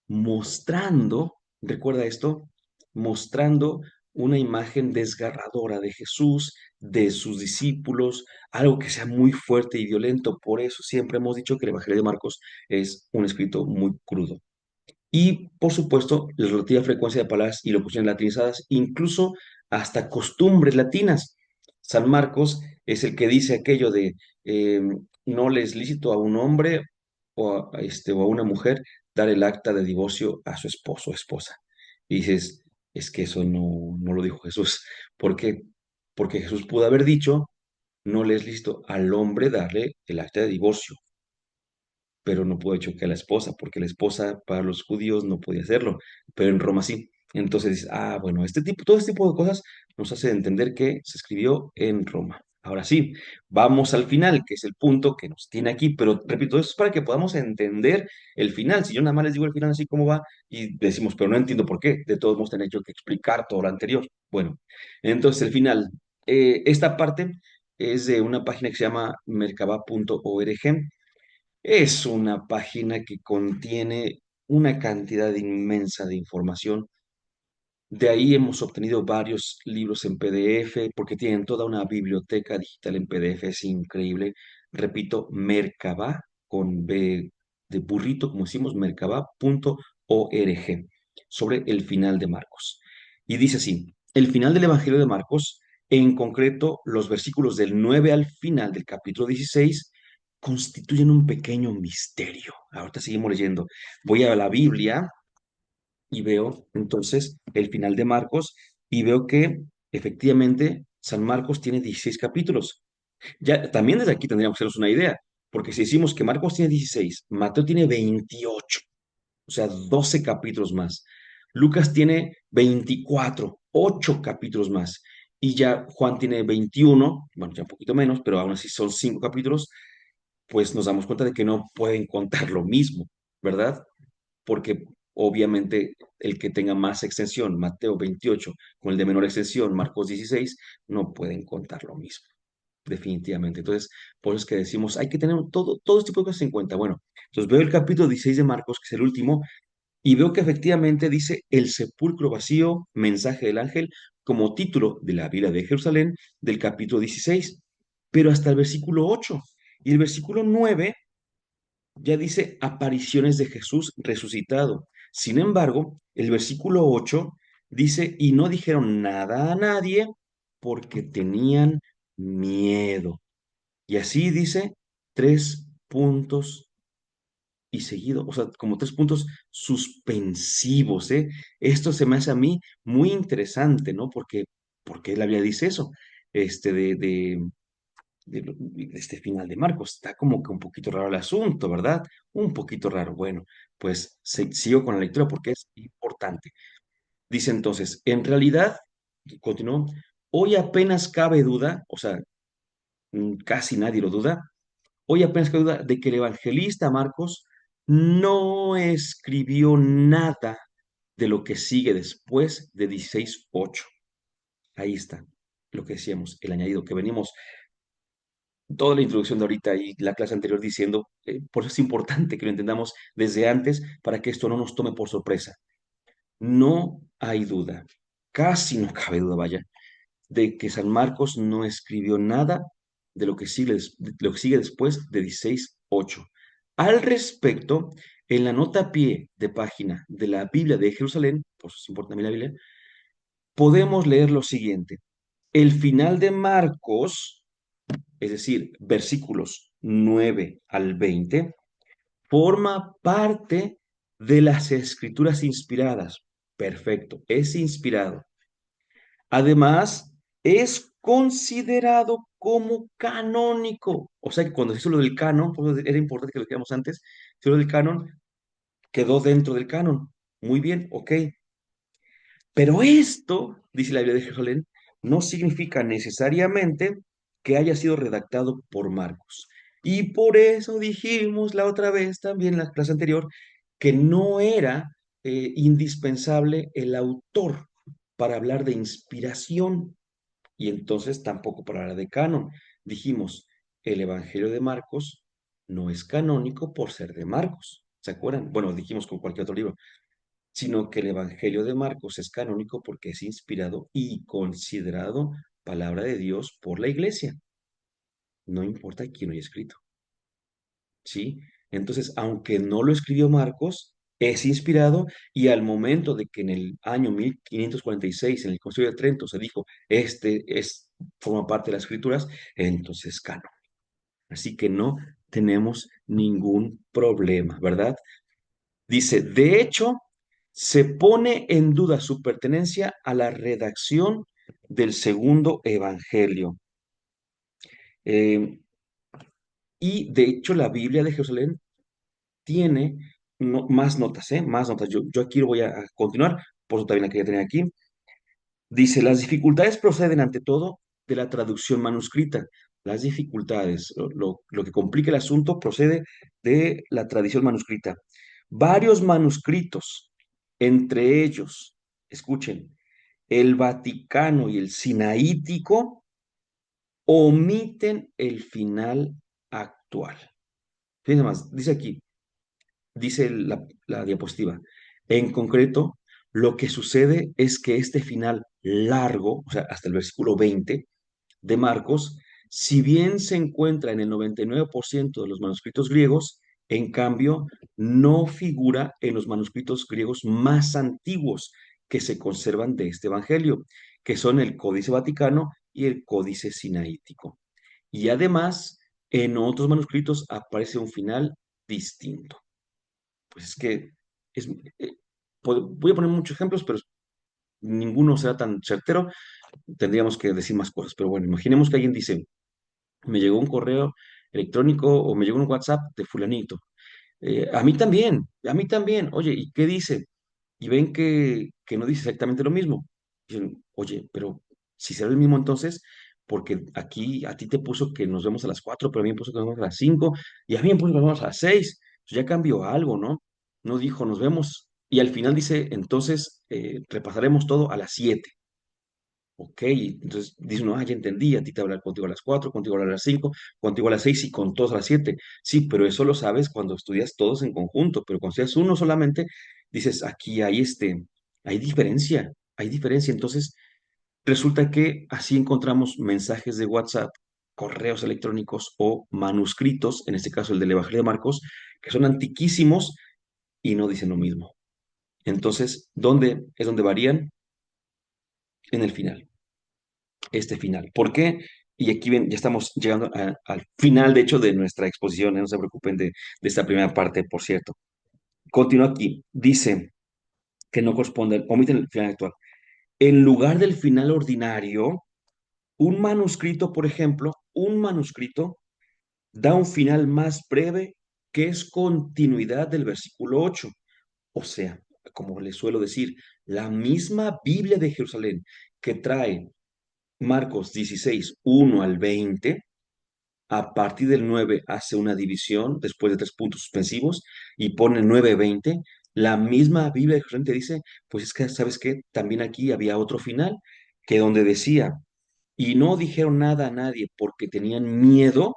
S1: mostrando, recuerda esto, mostrando una imagen desgarradora de Jesús, de sus discípulos, algo que sea muy fuerte y violento. Por eso siempre hemos dicho que el Evangelio de Marcos es un escrito muy crudo. Y, por supuesto, la relativa frecuencia de palabras y locuciones latinizadas, incluso hasta costumbres latinas. San Marcos es el que dice aquello de eh, no le es lícito a un hombre o a una mujer dar el acta de divorcio a su esposo o esposa. Y dices, es que eso no lo dijo Jesús. ¿Por qué? Porque Jesús pudo haber dicho, no le es lícito al hombre darle el acta de divorcio, pero no pudo hecho que a la esposa, porque la esposa para los judíos no podía hacerlo, pero en Roma sí. Entonces dices, bueno, todo este tipo de cosas nos hace entender que se escribió en Roma. Ahora sí, vamos al final, que es el punto que nos tiene aquí, pero repito, eso es para que podamos entender el final. Si yo nada más les digo el final así como va y decimos, pero no entiendo por qué, de todos modos tener yo que explicar todo lo anterior. Bueno, entonces el final, esta parte es de una página que se llama merkabah.org. Es una página que contiene una cantidad inmensa de información. De ahí hemos obtenido varios libros en PDF porque tienen toda una biblioteca digital en PDF, es increíble. Repito, Merkabah con B de burrito, como decimos, merkabah.org, sobre el final de Marcos. Y dice así, el final del Evangelio de Marcos, en concreto los versículos del 9 al final del capítulo 16, constituyen un pequeño misterio. Ahorita seguimos leyendo. Voy a la Biblia y veo entonces el final de Marcos y veo que efectivamente San Marcos tiene 16 capítulos. Ya también desde aquí tendríamos que hacernos una idea, porque si decimos que Marcos tiene 16, Mateo tiene 28, o sea, 12 capítulos más. Lucas tiene 24, 8 capítulos más. Y ya Juan tiene 21, bueno, ya un poquito menos, pero aún así son 5 capítulos, pues nos damos cuenta de que no pueden contar lo mismo, ¿verdad? Porque obviamente el que tenga más extensión, Mateo 28, con el de menor extensión, Marcos 16, no pueden contar lo mismo, definitivamente. Entonces, por eso es que decimos, hay que tener todo este tipo de cosas en cuenta. Bueno, entonces veo el capítulo 16 de Marcos, que es el último, y veo que efectivamente dice el sepulcro vacío, mensaje del ángel, como título de la Biblia de Jerusalén del capítulo 16, pero hasta el versículo 8. Y el versículo 9 ya dice apariciones de Jesús resucitado. Sin embargo, el versículo 8 dice, y no dijeron nada a nadie porque tenían miedo. Y así dice 3 puntos y seguido, o sea, como 3 puntos suspensivos, ¿eh? Esto se me hace a mí muy interesante, ¿no? Porque la Biblia dice eso, de este final de Marcos. Está como que un poquito raro el asunto, ¿verdad? Un poquito raro. Bueno, pues sigo con la lectura porque es importante. Dice entonces, en realidad, continuó, hoy apenas cabe duda, o sea, casi nadie lo duda, hoy apenas cabe duda de que el evangelista Marcos no escribió nada de lo que sigue después de 16:8. Ahí está lo que decíamos, el añadido que venimos toda la introducción de ahorita y la clase anterior diciendo, por eso es importante que lo entendamos desde antes para que esto no nos tome por sorpresa. No hay duda, casi no cabe duda, vaya, de que San Marcos no escribió nada de lo que sigue después de 16:8. Al respecto, en la nota a pie de página de la Biblia de Jerusalén, por eso es importante también la Biblia, podemos leer lo siguiente. El final de Marcos, es decir, versículos 9 al 20, forma parte de las escrituras inspiradas. Perfecto, es inspirado. Además, es considerado como canónico. O sea que cuando se hizo lo del canon, por eso era importante que lo dijéramos antes, se hizo lo del canon, quedó dentro del canon. Muy bien, ok. Pero esto, dice la Biblia de Jerusalén, no significa necesariamente que haya sido redactado por Marcos. Y por eso dijimos la otra vez, también en la clase anterior, que no era indispensable el autor para hablar de inspiración y entonces tampoco para hablar de canon. Dijimos, el Evangelio de Marcos no es canónico por ser de Marcos. ¿Se acuerdan? Bueno, dijimos con cualquier otro libro. sino que el Evangelio de Marcos es canónico porque es inspirado y considerado palabra de Dios por la iglesia, no importa quién lo haya escrito, ¿sí? Entonces, aunque no lo escribió Marcos, es inspirado y al momento de que en el año 1546 en el Concilio de Trento se dijo, forma parte de las escrituras, entonces es canon. Así que no tenemos ningún problema, ¿verdad? Dice, de hecho, se pone en duda su pertenencia a la redacción del segundo evangelio. Eh, y de hecho, la Biblia de Jerusalén tiene más notas, ¿eh? Más notas. Yo aquí lo voy a continuar, por eso también la quería tener aquí. Dice, las dificultades proceden ante todo de la traducción manuscrita. Las dificultades, lo que complica el asunto procede de la tradición manuscrita. Varios manuscritos, entre ellos, escuchen, el Vaticano y el Sinaítico, omiten el final actual. Fíjense más, dice aquí, dice la diapositiva. En concreto, lo que sucede es que este final largo, o sea, hasta el versículo 20 de Marcos, si bien se encuentra en el 99% de los manuscritos griegos, en cambio, no figura en los manuscritos griegos más antiguos que se conservan de este evangelio, que son el Códice Vaticano y el Códice Sinaítico. Y además, en otros manuscritos aparece un final distinto. Pues es que es, eh, voy a poner muchos ejemplos, pero ninguno será tan certero. Tendríamos que decir más cosas. Pero bueno, imaginemos que alguien dice, me llegó un correo electrónico o me llegó un WhatsApp de fulanito. A mí también. Oye, ¿y qué dice? Y ven que no dice exactamente lo mismo. Dicen, oye, pero si será el mismo entonces, porque aquí a ti te puso que nos vemos a las 4, pero a mí me puso que nos vemos a las 5, y a mí me puso que nos vemos a las 6. Ya cambió algo, ¿no? No dijo nos vemos. Y al final dice, entonces repasaremos todo a las 7. Ok, entonces dice uno, ya entendí, a ti te hablar contigo a las 4, contigo a las 5, contigo a las 6 y con todos a las 7. Sí, pero eso lo sabes cuando estudias todos en conjunto, pero cuando estudias uno solamente, dices, aquí hay hay diferencia, hay diferencia. Entonces, resulta que así encontramos mensajes de WhatsApp, correos electrónicos o manuscritos, en este caso el del Evangelio de Marcos, que son antiquísimos y no dicen lo mismo. Entonces, ¿dónde es donde varían? En el final. Este final. ¿Por qué? Y aquí ven, ya estamos llegando al final, de hecho, de nuestra exposición. No se preocupen de esta primera parte, por cierto. Continúa aquí. Dice que no corresponde, omiten el final actual. En lugar del final ordinario, un manuscrito, por ejemplo, un manuscrito da un final más breve que es continuidad del versículo 8. O sea, como les suelo decir, la misma Biblia de Jerusalén que trae Marcos 16 1 al 20, a partir del 9 hace una división después de 3 puntos suspensivos y pone 9-20. La misma Biblia de Jerusalén te dice, pues es que, ¿sabes qué? También aquí había otro final, que donde decía, y no dijeron nada a nadie porque tenían miedo,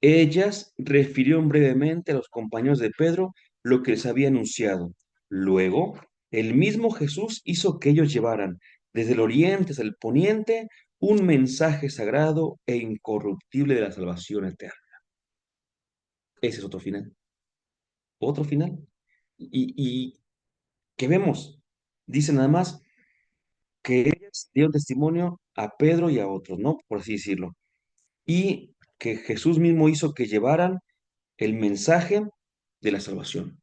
S1: ellas refirieron brevemente a los compañeros de Pedro lo que les había anunciado. Luego, el mismo Jesús hizo que ellos llevaran desde el oriente hasta el poniente un mensaje sagrado e incorruptible de la salvación eterna. Ese es otro final. Otro final. Y ¿qué vemos? Dice nada más que ellas dieron testimonio a Pedro y a otros, ¿no? Por así decirlo. Y que Jesús mismo hizo que llevaran el mensaje de la salvación,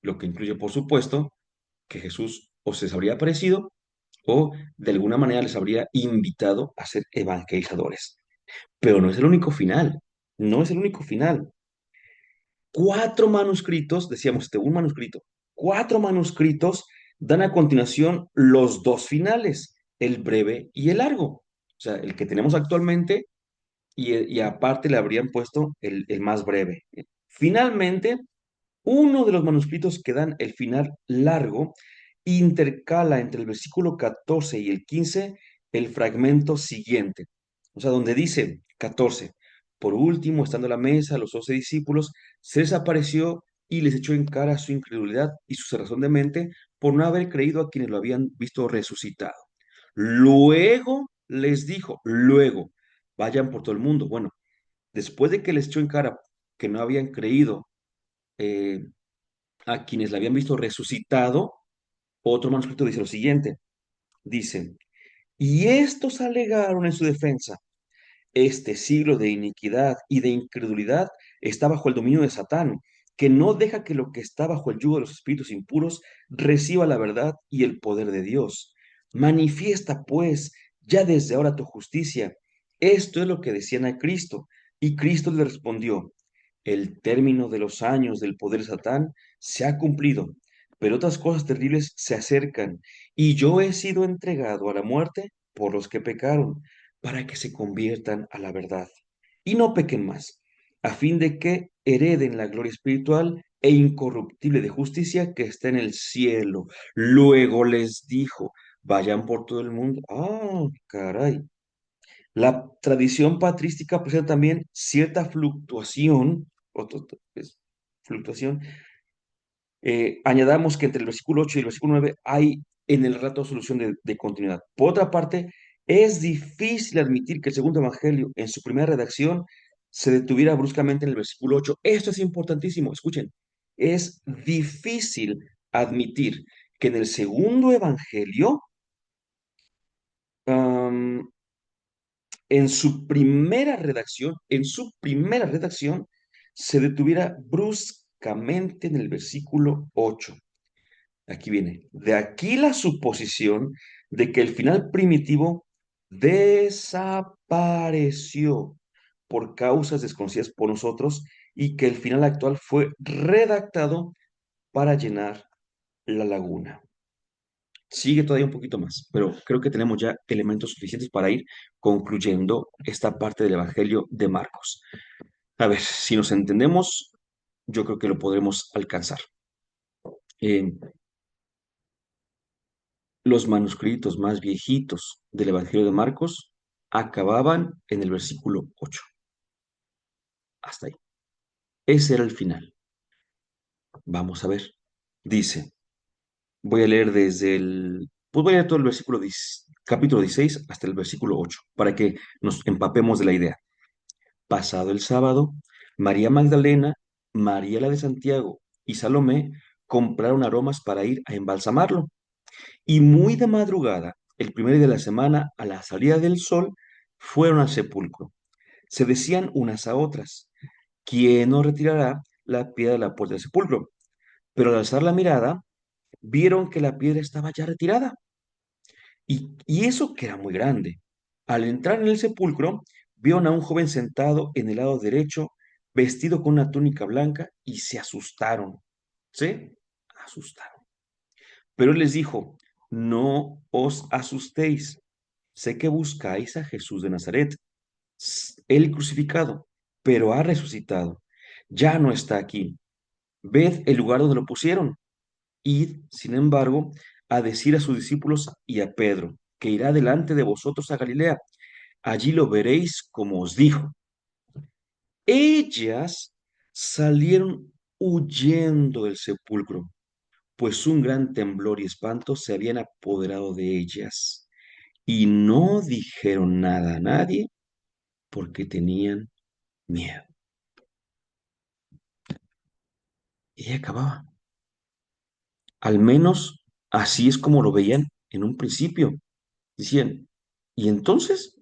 S1: lo que incluye, por supuesto, que Jesús o se les habría aparecido o de alguna manera les habría invitado a ser evangelizadores. Pero no es el único final, no es el único final. Cuatro manuscritos, decíamos, un manuscrito, cuatro manuscritos dan a continuación los dos finales, el breve y el largo. O sea, el que tenemos actualmente y aparte le habrían puesto el más breve. Finalmente, uno de los manuscritos que dan el final largo intercala entre el versículo 14 y el 15 el fragmento siguiente. O sea, donde dice 14, por último, estando a la mesa, los 12 discípulos, se les apareció y les echó en cara su incredulidad y su cerrazón de mente por no haber creído a quienes lo habían visto resucitado. Luego les dijo, luego, vayan por todo el mundo. Bueno, después de que les echó en cara que no habían creído eh, a quienes la habían visto resucitado, otro manuscrito dice lo siguiente, dice, y estos alegaron en su defensa. Este siglo de iniquidad y de incredulidad está bajo el dominio de Satán, que no deja que lo que está bajo el yugo de los espíritus impuros reciba la verdad y el poder de Dios. Manifiesta, pues, ya desde ahora tu justicia. Esto es lo que decían a Cristo. Y Cristo le respondió, el término de los años del poder de Satán se ha cumplido, pero otras cosas terribles se acercan, y yo he sido entregado a la muerte por los que pecaron para que se conviertan a la verdad y no pequen más, a fin de que hereden la gloria espiritual e incorruptible de justicia que está en el cielo. Luego les dijo, vayan por todo el mundo. Ah, caray. La tradición patrística presenta también cierta fluctuación, fluctuación. Añadamos que entre el versículo 8 y el versículo 9 hay en el rato solución de continuidad. Por otra parte, es difícil admitir que el segundo evangelio, en su primera redacción, se detuviera bruscamente en el versículo 8. Esto es importantísimo, escuchen. Es difícil admitir que en el segundo evangelio, am, en su primera redacción, se detuviera bruscamente en el versículo 8. Aquí viene. De aquí la suposición de que el final primitivo desapareció por causas desconocidas por nosotros y que el final actual fue redactado para llenar la laguna. Sigue todavía un poquito más, pero creo que tenemos ya elementos suficientes para ir concluyendo esta parte del Evangelio de Marcos. A ver, si nos entendemos, yo creo que lo podremos alcanzar. Eh, Los manuscritos más viejitos del Evangelio de Marcos acababan en el versículo 8. Hasta ahí. Ese era el final. Vamos a ver. Dice, voy a leer pues voy a leer todo el capítulo 16 hasta el versículo 8, para que nos empapemos de la idea. Pasado el sábado, María Magdalena, María la de Santiago y Salomé compraron aromas para ir a embalsamarlo. Y muy de madrugada, el primer día de la semana, a la salida del sol, fueron al sepulcro. Se decían unas a otras, ¿quién nos retirará la piedra de la puerta del sepulcro? Pero al alzar la mirada, vieron que la piedra estaba ya retirada. Y eso que era muy grande. Al entrar en el sepulcro, vieron a un joven sentado en el lado derecho, vestido con una túnica blanca, y se asustaron. ¿Sí? Asustaron. Pero él les dijo, no os asustéis. Sé que buscáis a Jesús de Nazaret, él crucificado, pero ha resucitado. Ya no está aquí. Ved el lugar donde lo pusieron. Id, sin embargo, a decir a sus discípulos y a Pedro, que irá delante de vosotros a Galilea. Allí lo veréis como os dijo. Ellas salieron huyendo del sepulcro, pues un gran temblor y espanto se habían apoderado de ellas, y no dijeron nada a nadie porque tenían miedo. Y acababa. Al menos así es como lo veían en un principio. Decían, ¿y entonces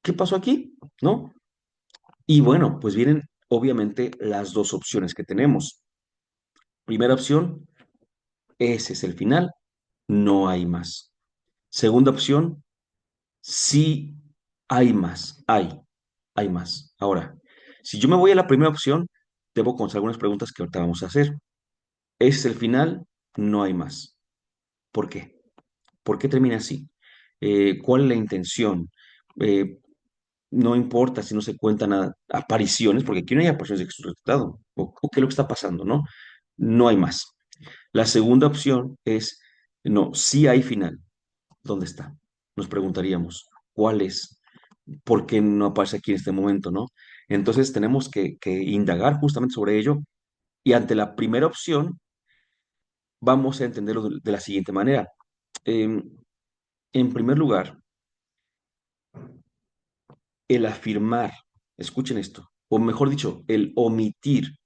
S1: qué pasó aquí? ¿No? Y bueno, pues vienen obviamente las dos opciones que tenemos. Primera opción, ese es el final, no hay más. Segunda opción, sí hay más, hay más. Ahora, si yo me voy a la primera opción, debo contestar algunas preguntas que ahorita vamos a hacer. Ese es el final, no hay más. ¿Por qué? ¿Por qué termina así? ¿Cuál es la intención? Eh, no importa si no se cuentan apariciones, porque aquí no hay apariciones de Jesús resucitado. ¿O qué es lo que está pasando? ¿No? No hay más. La segunda opción es, no, sí hay final. ¿Dónde está? Nos preguntaríamos, ¿cuál es? ¿Por qué no aparece aquí en este momento, no? Entonces tenemos que indagar justamente sobre ello Y ante la primera opción, vamos a entenderlo de la siguiente manera. Em, en primer lugar, el afirmar, escuchen esto, o mejor dicho, el omitir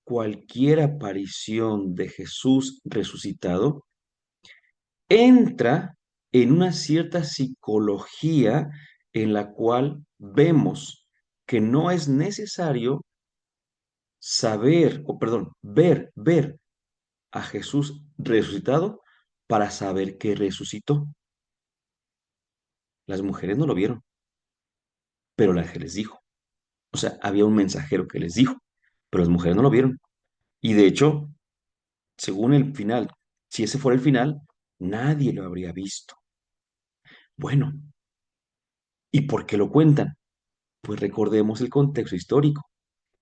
S1: cualquier aparición de Jesús resucitado, entra en una cierta psicología en la cual vemos que no es necesario saber, o perdón, ver a Jesús resucitado para saber que resucitó. Las mujeres no lo vieron, pero el ángel les dijo. O sea, había un mensajero que les dijo, pero las mujeres no lo vieron. Y de hecho, según el final, si ese fuera el final, nadie lo habría visto. Bueno, ¿y por qué lo cuentan? Pues recordemos el contexto histórico.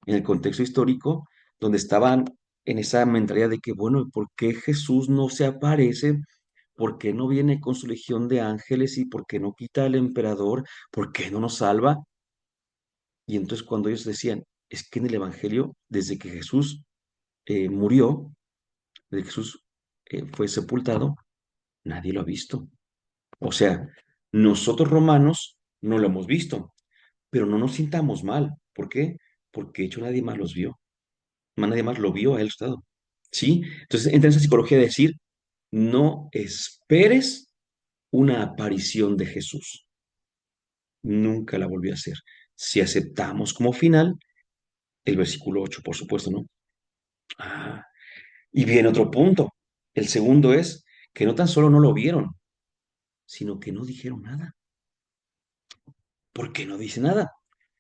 S1: En el contexto histórico, donde estaban en esa mentalidad de que, bueno, ¿por qué Jesús no se aparece? ¿Por qué no viene con su legión de ángeles y por qué no quita al emperador? ¿Por qué no nos salva? Y entonces cuando ellos decían, es que en el Evangelio, desde que Jesús murió, desde que Jesús fue sepultado, nadie lo ha visto. O sea, nosotros romanos no lo hemos visto, pero no nos sintamos mal. ¿Por qué? Porque de hecho nadie más los vio. Nadie más lo vio a él estado. ¿Sí? Entonces entra en esa psicología de decir, no esperes una aparición de Jesús. Nunca la volvió a hacer. Si aceptamos como final el versículo 8, por supuesto, ¿no? Ah, y viene otro punto. El segundo es que no tan solo no lo vieron, sino que no dijeron nada. ¿Por qué no dice nada?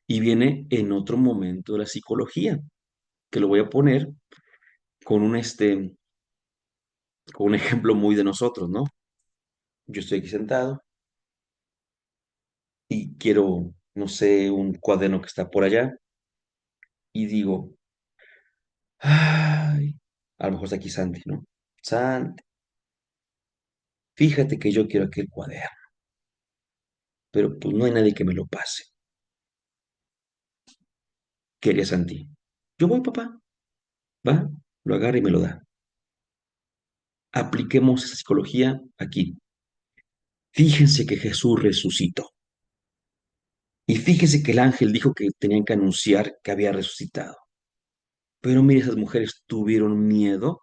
S1: Y viene en otro momento de la psicología, que lo voy a poner con con un ejemplo muy de nosotros, ¿no? Yo estoy aquí sentado y quiero, no sé, un cuaderno que está por allá y digo, ay, a lo mejor está aquí Santi, ¿no? Santi, fíjate que yo quiero aquel cuaderno, pero pues no hay nadie que me lo pase. ¿Qué haría Santi? Yo voy, papá, va, lo agarra y me lo da. Apliquemos esa psicología aquí. Fíjense que Jesús resucitó. Y fíjense que el ángel dijo que tenían que anunciar que había resucitado. Pero mire, esas mujeres tuvieron miedo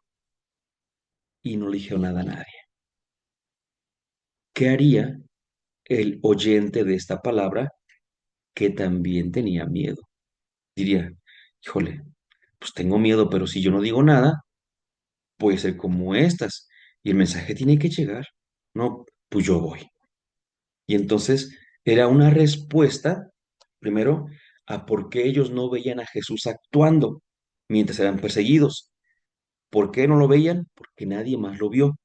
S1: y no le dijeron nada a nadie. ¿Qué haría el oyente de esta palabra que también tenía miedo? Diría, híjole, pues tengo miedo, pero si yo no digo nada, puede ser como estas. Y el mensaje tiene que llegar. No, pues yo voy. Y entonces era una respuesta, primero, a por qué ellos no veían a Jesús actuando mientras eran perseguidos. ¿Por qué no lo veían? Porque nadie más lo vio.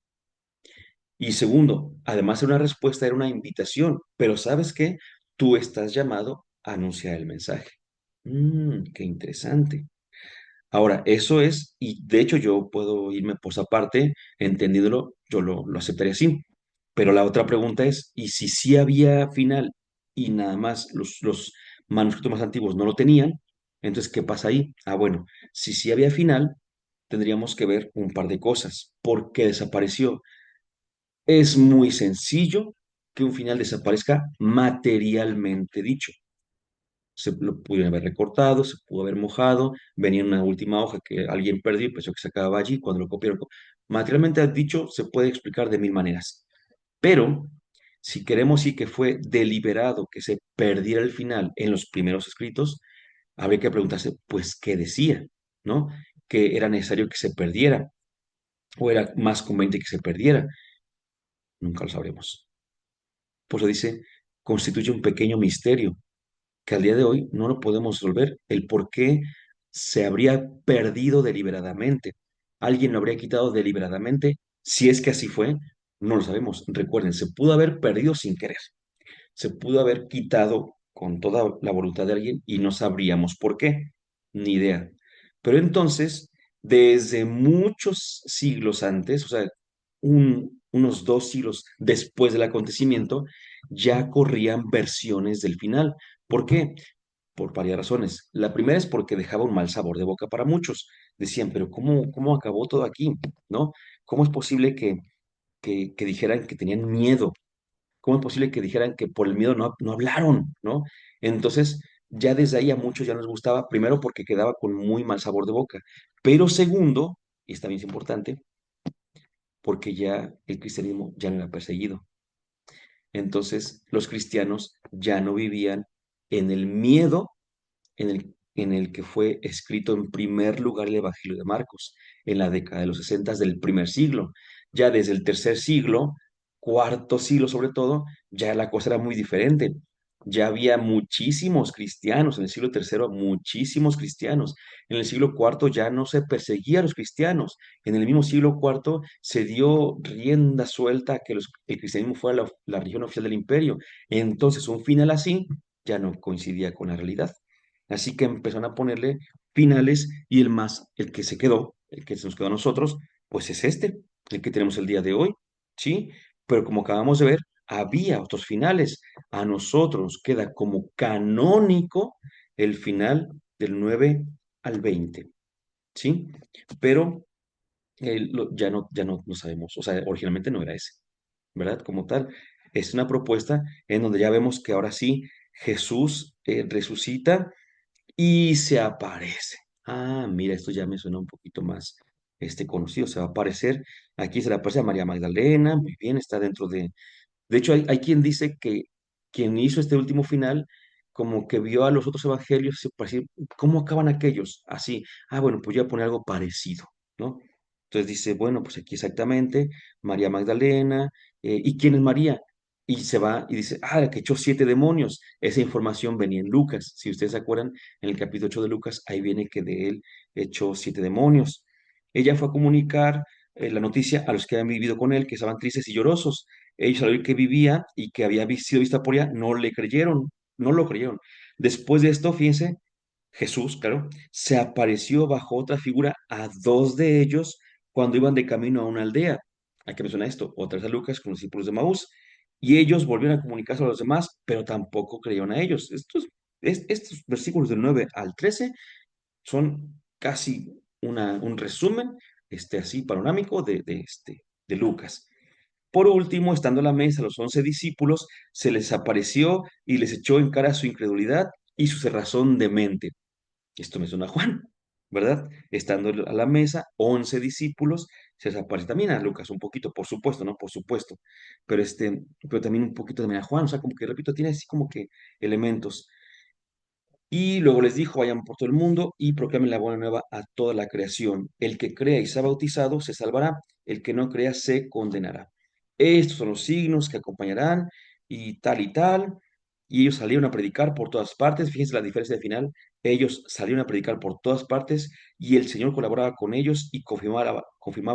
S1: Y segundo, además de una respuesta, era una invitación. Pero ¿sabes qué? Tú estás llamado a anunciar el mensaje. Qué interesante. Ahora, eso es, y de hecho yo puedo irme por esa parte, entendiéndolo, yo lo aceptaría así. Pero la otra pregunta es, ¿y si sí había final y nada más los manuscritos más antiguos no lo tenían? Entonces, ¿qué pasa ahí? Ah, bueno, si sí había final, tendríamos que ver un par de cosas. ¿Por qué desapareció? Es muy sencillo que un final desaparezca materialmente dicho. Se lo pudieron haber recortado, se pudo haber mojado, venía una última hoja que alguien perdió y pensó que se acababa allí, cuando lo copiaron. Materialmente dicho, se puede explicar de mil maneras. Pero si queremos decir que fue deliberado que se perdiera el final en los primeros escritos, habría que preguntarse, pues, ¿qué decía? ¿No? Que era necesario que se perdiera o era más conveniente que se perdiera. Nunca lo sabremos. Por eso dice, constituye un pequeño misterio que al día de hoy no lo podemos resolver, el por qué se habría perdido deliberadamente. Alguien lo habría quitado deliberadamente. Si es que así fue, no lo sabemos. Recuerden, se pudo haber perdido sin querer. Se pudo haber quitado con toda la voluntad de alguien y no sabríamos por qué. Ni idea. Pero entonces, desde muchos siglos antes, o sea, unos 2 siglos después del acontecimiento, ya corrían versiones del final. ¿Por qué? por varias razones. La primera es porque dejaba un mal sabor de boca para muchos. Decían, pero ¿cómo acabó todo aquí? ¿No? ¿Cómo es posible que dijeran que tenían miedo? ¿Cómo es posible que dijeran que por el miedo no hablaron? ¿No? Entonces, ya desde ahí a muchos ya no les gustaba, primero porque quedaba con muy mal sabor de boca, pero segundo, y esta también es importante, porque ya el cristianismo ya no era perseguido. Entonces, los cristianos ya no vivían en el miedo en el que fue escrito en primer lugar el Evangelio de Marcos, en la década de los 60 del primer siglo. Ya desde el tercer siglo, cuarto siglo sobre todo, ya la cosa era muy diferente. Ya había muchísimos cristianos en el siglo tercero, muchísimos cristianos. En el siglo cuarto ya no se perseguía a los cristianos. En el mismo siglo cuarto se dio rienda suelta a que el cristianismo fuera la religión oficial del imperio. Entonces, un final así ya no coincidía con la realidad. Así que empezaron a ponerle finales y el que se quedó, el que se nos quedó a nosotros, pues es este, el que tenemos el día de hoy, ¿sí? Pero como acabamos de ver, había otros finales. A nosotros nos queda como canónico el final del 9 al 20, ¿sí? Pero ya no sabemos, o sea, originalmente no era ese, ¿verdad? Como tal, es una propuesta en donde ya vemos que ahora sí Jesús resucita y se aparece. Ah, mira, esto ya me suena un poquito más conocido. Se va a aparecer, aquí se le aparece a María Magdalena, muy bien, está dentro de hecho, hay quien dice que quien hizo este último final, como que vio a los otros evangelios y para decir, ¿cómo acaban aquellos? Así, bueno, pues yo voy a poner algo parecido, ¿no? Entonces dice, bueno, pues aquí exactamente, María Magdalena, ¿y quién es María? Y se va y dice, la que echó 7 demonios. Esa información venía en Lucas. Si ustedes se acuerdan, en el capítulo 8 de Lucas, ahí viene que de él echó 7 demonios. Ella fue a comunicar la noticia a los que habían vivido con él, que estaban tristes y llorosos. Ellos al oír que vivía y que había sido vista por ella, no le creyeron, no lo creyeron. Después de esto, fíjense, Jesús, claro, se apareció bajo otra figura a dos de ellos cuando iban de camino a una aldea. ¿A qué me suena esto? Otra vez a Lucas con los discípulos de Maús. Y ellos volvieron a comunicarse a los demás, pero tampoco creyeron a ellos. Estos versículos del 9 al 13 son casi un resumen, así panorámico de Lucas. Por último, estando a la mesa los 11 discípulos, se les apareció y les echó en cara su incredulidad y su cerrazón de mente. Esto me suena a Juan, ¿verdad? Estando a la mesa, 11 discípulos, se les aparece también a Lucas un poquito, por supuesto, ¿no? Por supuesto. Pero también un poquito también a Juan, o sea, como que, repito, tiene así como que elementos. Y luego les dijo, vayan por todo el mundo y proclamen la buena nueva a toda la creación. El que crea y sea bautizado se salvará, el que no crea se condenará. Estos son los signos que acompañarán y tal y tal. Y ellos salieron a predicar por todas partes. Fíjense la diferencia de final. Ellos salieron a predicar por todas partes y el Señor colaboraba con ellos y confirmaba,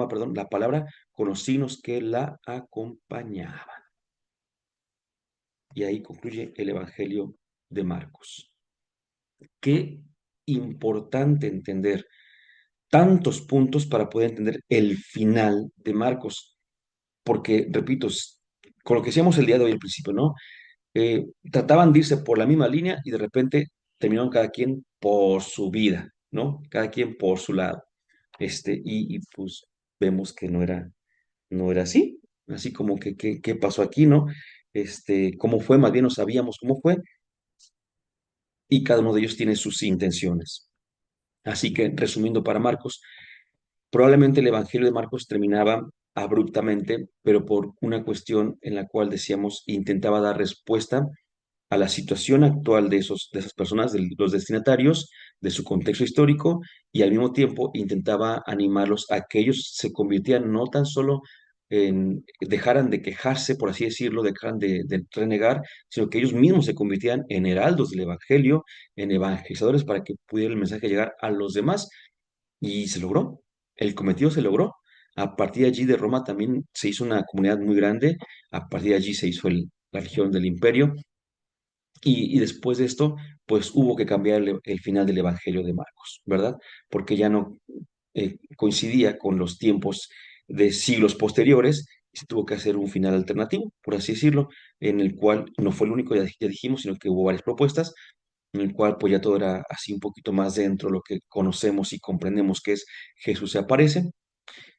S1: perdón, la palabra con los signos que la acompañaban. Y ahí concluye el Evangelio de Marcos. Qué importante entender tantos puntos para poder entender el final de Marcos, porque, repito, con lo que decíamos el día de hoy al principio, ¿no? Trataban de irse por la misma línea y de repente terminaron cada quien por su vida, ¿no? Cada quien por su lado. Pues vemos que no era así, así como que, ¿qué pasó aquí, no? Cómo fue, más bien no sabíamos cómo fue, y cada uno de ellos tiene sus intenciones. Así que, resumiendo para Marcos, probablemente el Evangelio de Marcos terminaba abruptamente, pero por una cuestión en la cual decíamos intentaba dar respuesta a la situación actual de esas personas, de los destinatarios, de su contexto histórico, y al mismo tiempo intentaba animarlos a que ellos se convirtieran no tan solo dejaran de quejarse, por así decirlo, dejaran de renegar, sino que ellos mismos se convirtieran en heraldos del Evangelio, en evangelizadores para que pudiera el mensaje llegar a los demás. Y se logró, el cometido se logró. A partir de allí de Roma también se hizo una comunidad muy grande, a partir de allí se hizo la región del imperio, y después de esto, pues hubo que cambiar el final del Evangelio de Marcos, ¿verdad? Porque ya no coincidía con los tiempos de siglos posteriores y se tuvo que hacer un final alternativo, por así decirlo, en el cual no fue el único, ya dijimos, sino que hubo varias propuestas en el cual pues ya todo era así un poquito más dentro de lo que conocemos y comprendemos que es Jesús se aparece,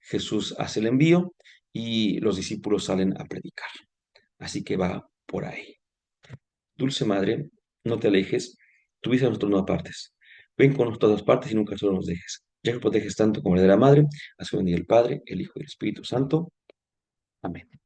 S1: Jesús hace el envío y los discípulos salen a predicar. Así que va por ahí. Dulce Madre, no te alejes, tu vida a nosotros no apartes. Ven con nosotros a todas partes y nunca solo nos dejes. Ya que proteges tanto como la de la Madre, haz que bendiga el Padre, el Hijo y el Espíritu Santo. Amén.